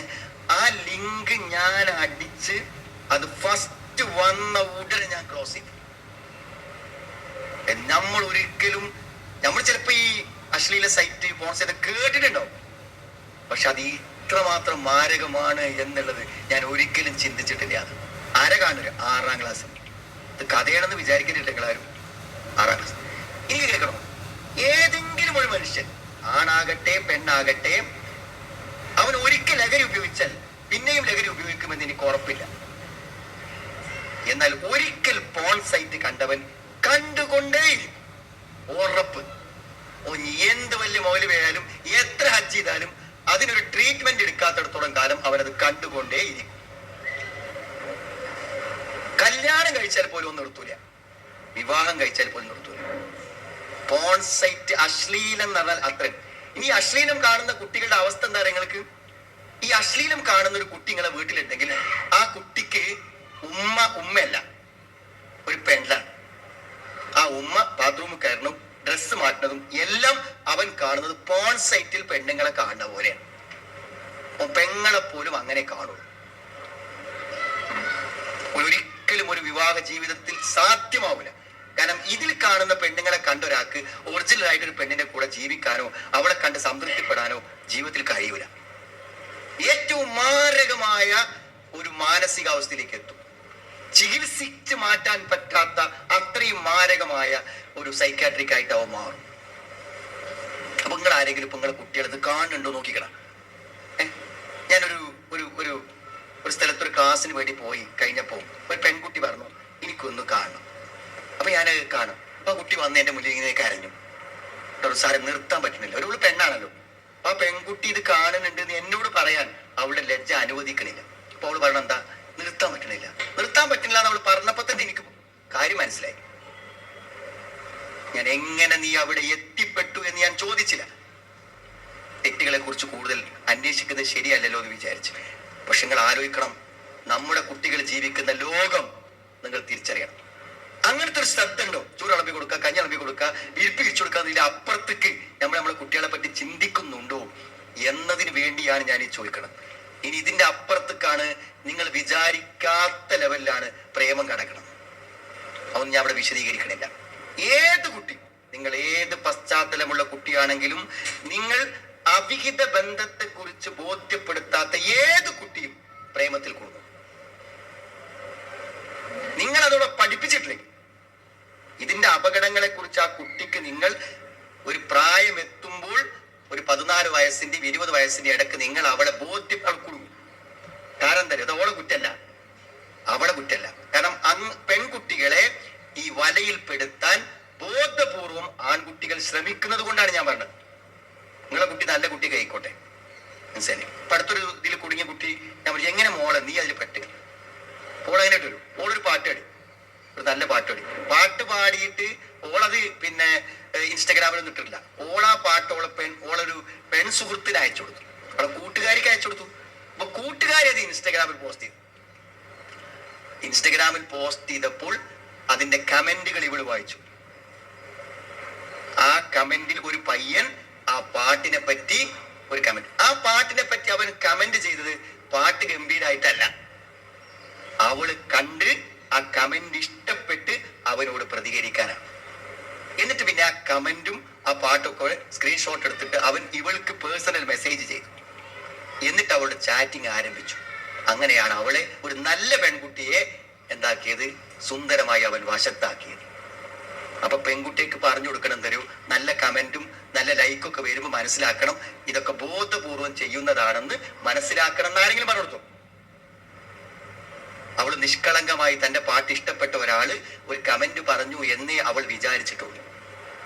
S2: ആ ലിങ്ക് ഞാൻ അടിച്ച് അത് ഫസ്റ്റ് വന്ന ഉടനെ ഞാൻ ക്ലോസ് ചെയ്തു. നമ്മൾ ഒരിക്കലും, നമ്മൾ ചിലപ്പോ ഈ അശ്ലീല സൈറ്റ് പോൺ സൈറ്റ് കേട്ടിട്ടുണ്ടാവും, പക്ഷെ അത് ഇത്രമാത്രം മാരകമാണ് എന്നുള്ളത് ഞാൻ ഒരിക്കലും ചിന്തിച്ചിട്ടില്ല. ആരെ കാണുക? 6ാം ക്ലാസ്. ഇത് കഥയാണെന്ന് വിചാരിക്കുന്നില്ല നിങ്ങളാരും. 6ാം ക്ലാസ്. ഇനി കേൾക്കണം, ഏതെങ്കിലും ഒരു മനുഷ്യൻ, ആണാകട്ടെ പെണ്ണാകട്ടെ, അവൻ ഒരിക്കൽ ലഹരി ഉപയോഗിച്ചാൽ പിന്നെയും ലഹരി ഉപയോഗിക്കുമെന്ന് എനിക്ക് ഉറപ്പില്ല. എന്നാൽ ഒരിക്കൽ പോൺ സൈറ്റ് കണ്ടവൻ കണ്ടുകൊണ്ടേയിരിക്കും, ഉറപ്പ്. എന്ത് വലിയ മൗലവിയായാലും എത്ര ഹജ്ജ് ചെയ്താലും അതിനൊരു ട്രീറ്റ്മെന്റ് എടുക്കാത്തിടത്തോളം കാലം അവനത് കണ്ടുകൊണ്ടേയിരിക്കും. കല്യാണം കഴിച്ചാൽ പോലും ഒന്നും നിർത്തൂല, വിവാഹം കഴിച്ചാൽ പോലും നിർത്തൂല. പോൺ സൈറ്റ് അശ്ലീലം എന്ന് പറഞ്ഞാൽ അത്രയും. ഇനി അശ്ലീലം കാണുന്ന കുട്ടികളുടെ അവസ്ഥ എന്താ നിങ്ങൾക്ക്? ഈ അശ്ലീലം കാണുന്ന ഒരു കുട്ടി നിങ്ങളെ വീട്ടിലുണ്ടെങ്കിൽ ആ കുട്ടിക്ക് ഉമ്മയല്ല, ഒരു പെണ്ണാണ്. ആ ഉമ്മ ബാത്റൂമിൽ കയറണം, ഡ്രസ്സ് മാറ്റുന്നതും എല്ലാം അവൻ കാണുന്നത് പോൺ സൈറ്റിൽ പെണ്ണുങ്ങളെ കാണുന്ന പോലെയാണ്. പെങ്ങളെ പോലും അങ്ങനെ കാണുള്ളൂ. ഒരിക്കലും ഒരു വിവാഹ ജീവിതത്തിൽ സാധ്യമാവില്ല. കാരണം ഇതിൽ കാണുന്ന പെണ്ണുങ്ങളെ കണ്ട ഒരാൾക്ക് ഒറിജിനൽ ആയിട്ട് ഒരു പെണ്ണിന്റെ കൂടെ ജീവിക്കാനോ അവളെ കണ്ട് സംതൃപ്തിപ്പെടാനോ ജീവിതത്തിൽ കഴിയൂല. ഏറ്റവും മാരകമായ ഒരു മാനസികാവസ്ഥയിലേക്ക് എത്തും. ചികിത്സിച്ച് മാറ്റാൻ പറ്റാത്ത അത്രയും മാരകമായ ഒരു സൈക്കാട്രിക് ആയിട്ട് അവ മാറും. അപ്പൊ നിങ്ങൾ ആരെങ്കിലും ഇപ്പൊ നിങ്ങളെ കുട്ടികളത് കാണുന്നുണ്ടോ നോക്കിക്കണം. ഞാനൊരു ഒരു ഒരു ഒരു സ്ഥലത്തൊരു ക്ലാസ്സിന് വേണ്ടി പോയി കഴിഞ്ഞപ്പോ ഒരു പെൺകുട്ടി പറഞ്ഞു, എനിക്കൊന്ന് കാണണം. അപ്പൊ ഞാൻ കാണും. അപ്പൊ കുട്ടി വന്ന് എന്റെ മുന്നിൽ ഇങ്ങനെ കരഞ്ഞു. സാറെ നിർത്താൻ പറ്റുന്നില്ല, ഒരു പെണ്ണാണല്ലോ. ആ പെൺകുട്ടി ഇത് കാണുന്നുണ്ട് എന്ന് എന്നോട് പറയാൻ അവളുടെ ലജ്ജ അനുവദിക്കണില്ല. അപ്പൊ അവള് പറഞ്ഞ എന്താ, നിർത്താൻ പറ്റണില്ല. നിർത്താൻ പറ്റുന്നില്ല എന്ന് അവൾ പറഞ്ഞപ്പോ തന്നെ എനിക്ക് കാര്യം മനസ്സിലായി. ഞാൻ എങ്ങനെ നീ അവിടെ എത്തിപ്പെട്ടു എന്ന് ഞാൻ ചോദിച്ചില്ല. തെറ്റുകളെ കുറിച്ച് കൂടുതൽ അന്വേഷിക്കുന്നത് ശരിയല്ലല്ലോ എന്ന് വിചാരിച്ചു. പക്ഷെ നിങ്ങൾ ആലോചിക്കണം, നമ്മുടെ കുട്ടികൾ ജീവിക്കുന്ന ലോകം നിങ്ങൾ തിരിച്ചറിയണം. അങ്ങനത്തെ ഒരു ശ്രദ്ധ ഉണ്ടോ? ചൂടളമ്പി കൊടുക്കുക, കഞ്ഞളമ്പി കൊടുക്കുക, ഇരിപ്പിച്ചു കൊടുക്കുക, അതിന്റെ അപ്പുറത്തേക്ക് നമ്മളെ കുട്ടികളെ പറ്റി ചിന്തിക്കുന്നുണ്ടോ എന്നതിന് വേണ്ടിയാണ് ഞാൻ ഈ ചോദിക്കണം. ഇനി ഇതിന്റെ അപ്പുറത്തേക്കാണ് നിങ്ങൾ വിചാരിക്കാത്ത ലെവലിലാണ് പ്രേമം കിടക്കണം. അതൊന്നും ഞാൻ അവിടെ വിശദീകരിക്കണില്ല. ഏത് കുട്ടി, നിങ്ങൾ ഏത് പശ്ചാത്തലമുള്ള കുട്ടിയാണെങ്കിലും, നിങ്ങൾ അവിഹിത ബന്ധത്തെ കുറിച്ച് ബോധ്യപ്പെടുത്താത്ത ഏത് കുട്ടിയും പ്രേമത്തിൽ കൂടുന്നു. നിങ്ങൾ അതോടെ പഠിപ്പിച്ചിട്ടില്ലെങ്കിൽ ഇതിന്റെ അപകടങ്ങളെ കുറിച്ച് ആ കുട്ടിക്ക് നിങ്ങൾ ഒരു പ്രായം എത്തുമ്പോൾ, ഒരു 14 വയസ്സിന്റെയും 20 വയസ്സിന്റെ ഇടക്ക് നിങ്ങൾ അവളെ കൊടുക്കും. കാരണം എന്താ, അത് അവളെ കുറ്റല്ല, അവളെ കുറ്റല്ല. കാരണം പെൺകുട്ടികളെ ഈ വലയിൽപ്പെടുത്താൻ ബോധപൂർവം ആൺകുട്ടികൾ ശ്രമിക്കുന്നത് കൊണ്ടാണ് ഞാൻ പറഞ്ഞത്. നിങ്ങളെ കുട്ടി നല്ല കുട്ടി കഴിക്കോട്ടെ, മനസ്സിലായി. ഇപ്പൊ അടുത്തൊരു ഇതിൽ കുടുങ്ങിയ കുട്ടി ഞാൻ പറഞ്ഞു, എങ്ങനെ മോളെ നീ അതിൽ പെട്ട്? ഓളതിനെ വരും, ഓളൊരു പാട്ടടി, ഒരു നല്ല പാട്ടടി, പാട്ട് പാടിയിട്ട് ഓളത് പിന്നെ ഇൻസ്റ്റാഗ്രാമിലൊന്നും ഇട്ടിട്ടില്ല. ഓളാ പാട്ട് ഓളൊരു പെൺ സുഹൃത്തിന് അയച്ചു കൊടുത്തു, അവളെ കൂട്ടുകാരിക്ക് അയച്ചു കൊടുത്തു. അപ്പൊ കൂട്ടുകാരി അത് ഇൻസ്റ്റാഗ്രാമിൽ പോസ്റ്റ് ചെയ്തു. ഇൻസ്റ്റാഗ്രാമിൽ പോസ്റ്റ് ചെയ്തപ്പോൾ അതിന്റെ കമന്റുകൾ ഇവള് വായിച്ചു. ആ കമന്റിൽ ഒരു പയ്യൻ ആ പാട്ടിനെ പറ്റി ഒരു കമന്റ്, ആ പാട്ടിനെ പറ്റി അവൻ കമന്റ് ചെയ്തത് പാട്ട് ഗംഭീരായിട്ടല്ല, അവള് കണ്ട് ആ കമന്റ് ഇഷ്ടപ്പെട്ട് അവനോട് പ്രതികരിക്കാനാണ്. എന്നിട്ട് പിന്നെ ആ കമന്റും ആ പാട്ടൊക്കെ സ്ക്രീൻഷോട്ട് എടുത്തിട്ട് അവൻ ഇവൾക്ക് പേഴ്സണൽ മെസ്സേജ് ചെയ്തു. എന്നിട്ട് അവളുടെ ചാറ്റിങ് ആരംഭിച്ചു. അങ്ങനെയാണ് അവളെ, ഒരു നല്ല പെൺകുട്ടിയെ എന്താക്കിയത്, സുന്ദരമായി അവൻ വശത്താക്കിയത്. അപ്പൊ പെൺകുട്ടിക്ക് പറഞ്ഞു കൊടുക്കണം, തരൂ, നല്ല കമന്റും നല്ല ലൈക്കൊക്കെ വരുമ്പോൾ മനസ്സിലാക്കണം, ഇതൊക്കെ ബോധപൂർവം ചെയ്യുന്നതാണെന്ന് മനസ്സിലാക്കണം എന്നാരെങ്കിലും പറഞ്ഞു കൊടുത്തു. അവൾ നിഷ്കളങ്കമായി തന്റെ പാട്ട് ഇഷ്ടപ്പെട്ട ഒരാള് ഒരു കമന്റ് പറഞ്ഞു എന്നേ അവൾ വിചാരിച്ചിട്ടുള്ളൂ.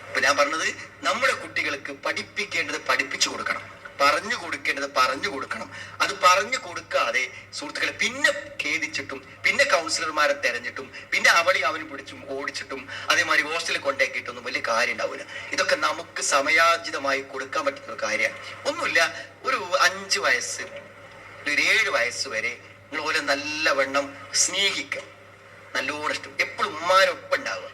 S2: ഇപ്പൊ ഞാൻ പറഞ്ഞത്, നമ്മുടെ കുട്ടികൾക്ക് പഠിപ്പിക്കേണ്ടത് പഠിപ്പിച്ചു കൊടുക്കണം, പറഞ്ഞു കൊടുക്കേണ്ടത് പറഞ്ഞു കൊടുക്കണം. അത് പറഞ്ഞു കൊടുക്കാതെ സുഹൃത്തുക്കളെ പിന്നെ ഖേദിച്ചിട്ടും പിന്നെ കൗൺസിലർമാരെ തെരഞ്ഞിട്ടും പിന്നെ അവനും പിടിച്ചും ഓടിച്ചിട്ടും അതേമാതിരി ഹോസ്റ്റലിൽ കൊണ്ടാക്കിയിട്ടൊന്നും വലിയ കാര്യം ഉണ്ടാവില്ല. ഇതൊക്കെ നമുക്ക് സമയാർജിതമായി കൊടുക്കാൻ പറ്റുന്ന ഒരു കാര്യമാണ്. ഒന്നുമില്ല, ഒരു 5 വയസ്സ് ഒരു 7 വയസ്സ് വരെ നിങ്ങൾ പോലെ നല്ലവണ്ണം സ്നേഹിക്കുക, നല്ലോണം ഇഷ്ടം, എപ്പോഴും ഉമ്മാരൊപ്പം ഉണ്ടാവുക,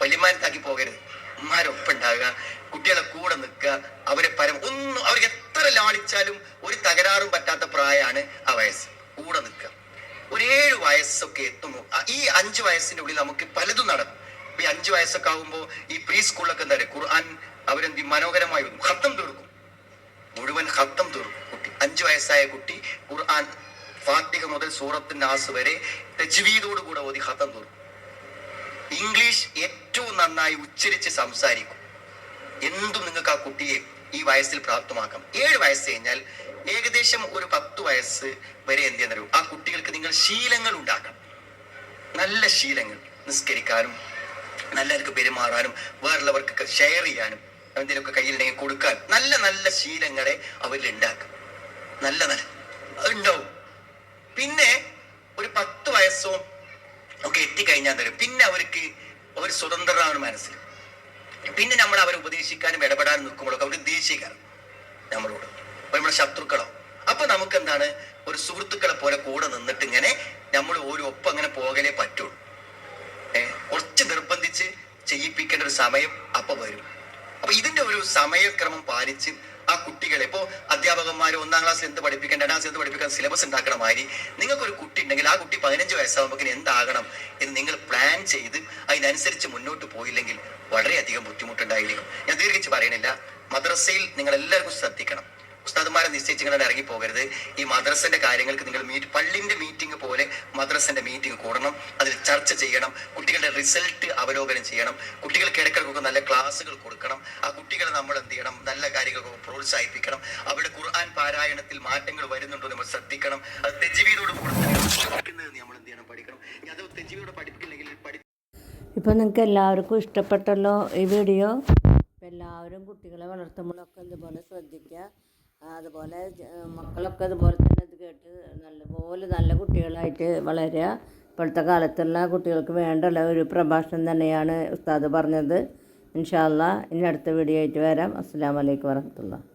S2: വലിയമാനത്താക്കി പോകരുത്. ഉമ്മാരൊപ്പം ഉണ്ടാകുക, കുട്ടികളെ കൂടെ നിൽക്കുക, അവരെ ഒന്നും അവർക്ക് എത്ര ലാളിച്ചാലും ഒരു തകരാറും പറ്റാത്ത പ്രായമാണ് ആ വയസ്സ്. കൂടെ നിൽക്കുക. ഒരു 7 വയസ്സൊക്കെ എത്തുമ്പോൾ ഈ 5 വയസ്സിന്റെ ഉള്ളിൽ നമുക്ക് പലതും നടക്കും. ഈ 5 വയസ്സൊക്കെ ആകുമ്പോൾ ഈ പ്രീ സ്കൂളിലൊക്കെ എന്താ പറയുക, ഖുർആൻ അവരെന്ത് മനോഹരമായി ഖത്തം തീർക്കും, മുഴുവൻ ഖത്തം തീർക്കും കുട്ടി. 5 വയസ്സായ കുട്ടി ഖുർആൻ ഫാത്തിഹ മുതൽ സൂറത്ത് നാസ് വരെ തജ്വീദോടുകൂടെ ഓതി ഖത്തം തീർക്കും. ഇംഗ്ലീഷ് ഏറ്റവും നന്നായി ഉച്ചരിച്ച് സംസാരിക്കും. എന്തും നിങ്ങൾക്ക് ആ കുട്ടിയെ ഈ വയസ്സിൽ പ്രാപ്തമാക്കാം. 7 വയസ്സ് കഴിഞ്ഞാൽ ഏകദേശം ഒരു 10 വയസ്സ് വരെ എന്ത് ചെയ്യുന്നറിയോ, ആ കുട്ടികൾക്ക് നിങ്ങൾ ശീലങ്ങൾ ഉണ്ടാക്കണം. നല്ല ശീലങ്ങൾ, നിസ്കരിക്കാനും നല്ലവർക്ക് പെരുമാറാനും വേറുള്ളവർക്ക് ഷെയർ ചെയ്യാനും എന്തെങ്കിലുമൊക്കെ കയ്യിലുണ്ടെങ്കിൽ കൊടുക്കാൻ, നല്ല നല്ല ശീലങ്ങളെ അവരിൽ ഉണ്ടാക്കും. നല്ല ഉണ്ടാവും. പിന്നെ ഒരു 10 വയസ്സോ ഒക്കെ എത്തിക്കഴിഞ്ഞാൽ തരും. പിന്നെ അവർക്ക് അവർ സ്വതന്ത്രമാണ് മനസ്സിൽ. പിന്നെ നമ്മൾ അവരെ ഉപദേശിക്കാനും ഇടപെടാനും നിൽക്കുമ്പോഴൊക്കെ അവർ ദേഷ്യക്കാരും നമ്മളോട്, നമ്മുടെ ശത്രുക്കളോ. അപ്പൊ നമുക്ക് എന്താണ്, ഒരു സുഹൃത്തുക്കളെ പോലെ കൂടെ നിന്നിട്ട് ഇങ്ങനെ നമ്മൾ ഓരോ ഒപ്പം അങ്ങനെ പോകലേ പറ്റുള്ളൂ. കുറച്ച് നിർബന്ധിച്ച് ചെയ്യിപ്പിക്കേണ്ട ഒരു സമയം അപ്പൊ വരും. അപ്പൊ ഇതിന്റെ ഒരു സമയക്രമം പാലിച്ച് ആ കുട്ടികളെ, ഇപ്പോ അധ്യാപകന്മാർ 1-ാം ക്ലാസ്സിൽ എന്ത് പഠിപ്പിക്കാൻ, 2-ാം ക്ലാസ്സിൽ എന്ത് പഠിപ്പിക്കാൻ സിലബസ് ഉണ്ടാക്കണ മാതിരി നിങ്ങൾക്കൊരു കുട്ടി ഉണ്ടെങ്കിൽ ആ കുട്ടി 15 വയസ്സാകുമ്പോൾ എന്താകണം എന്ന് നിങ്ങൾ പ്ലാൻ ചെയ്ത് അതിനനുസരിച്ച് മുന്നോട്ട് പോയില്ലെങ്കിൽ വളരെയധികം ബുദ്ധിമുട്ടുണ്ടായിരിക്കും. ഞാൻ ദീർഘിച്ച് പറയണില്ല. മദ്രസയിൽ നിങ്ങൾ എല്ലാവർക്കും ശ്രദ്ധിക്കണം. ഉസ്താദുമാരെ നിശ്ചയിച്ച് ഇങ്ങനെ ഇറങ്ങി പോകരുത്. ഈ മദ്രസന്റെ കാര്യങ്ങൾക്ക് നിങ്ങൾ പള്ളിന്റെ മീറ്റിംഗ് പോലെ മദ്രസന്റെ മീറ്റിംഗ് കൂടണം. അതിൽ ചർച്ച ചെയ്യണം. കുട്ടികളുടെ റിസൾട്ട് അവലോകനം ചെയ്യണം. കുട്ടികൾക്ക് ഇടയ്ക്കിടയ്ക്കൊക്കെ നല്ല ക്ലാസ്സുകൾ കൊടുക്കണം. ആ കുട്ടികളെ നമ്മൾ എന്ത് ചെയ്യണം, നല്ല കാര്യങ്ങളൊക്കെ പ്രോത്സാഹിപ്പിക്കണം. അവരുടെ ഖുർആൻ പാരായണത്തിൽ മാറ്റങ്ങൾ വരുന്നുണ്ടോ നമ്മൾ ശ്രദ്ധിക്കണം. അത് തെജ്വീദോട് കൂടെ പഠിക്കുന്നത് നമ്മൾ എന്ത് ചെയ്യണം, പഠിക്കണം. അത് തെജ്വീദോട് പഠിപ്പിക്കില്ലെങ്കിൽ
S1: ഇപ്പോൾ നിങ്ങൾക്ക് എല്ലാവർക്കും ഇഷ്ടപ്പെട്ടല്ലോ ഈ വീഡിയോ. അപ്പോൾ എല്ലാവരും കുട്ടികളെ വളർത്തുമ്പോഴൊക്കെ ഇതുപോലെ ശ്രദ്ധിക്കുക. അതുപോലെ മക്കളൊക്കെ അതുപോലെ തന്നെ ഇത് കേട്ട് നല്ല കുട്ടികളായിട്ട് വളരുക. ഇപ്പോഴത്തെ കാലത്തുള്ള കുട്ടികൾക്ക് വേണ്ടുള്ള ഒരു പ്രഭാഷണം തന്നെയാണ് ഉസ്താദ് പറഞ്ഞത്. ഇൻഷാ അല്ലാഹ് ഇനി അടുത്ത വീഡിയോ ആയിട്ട് വരാം. അസ്സലാമു അലൈക്കും വറഹ്മത്തുള്ളാഹി.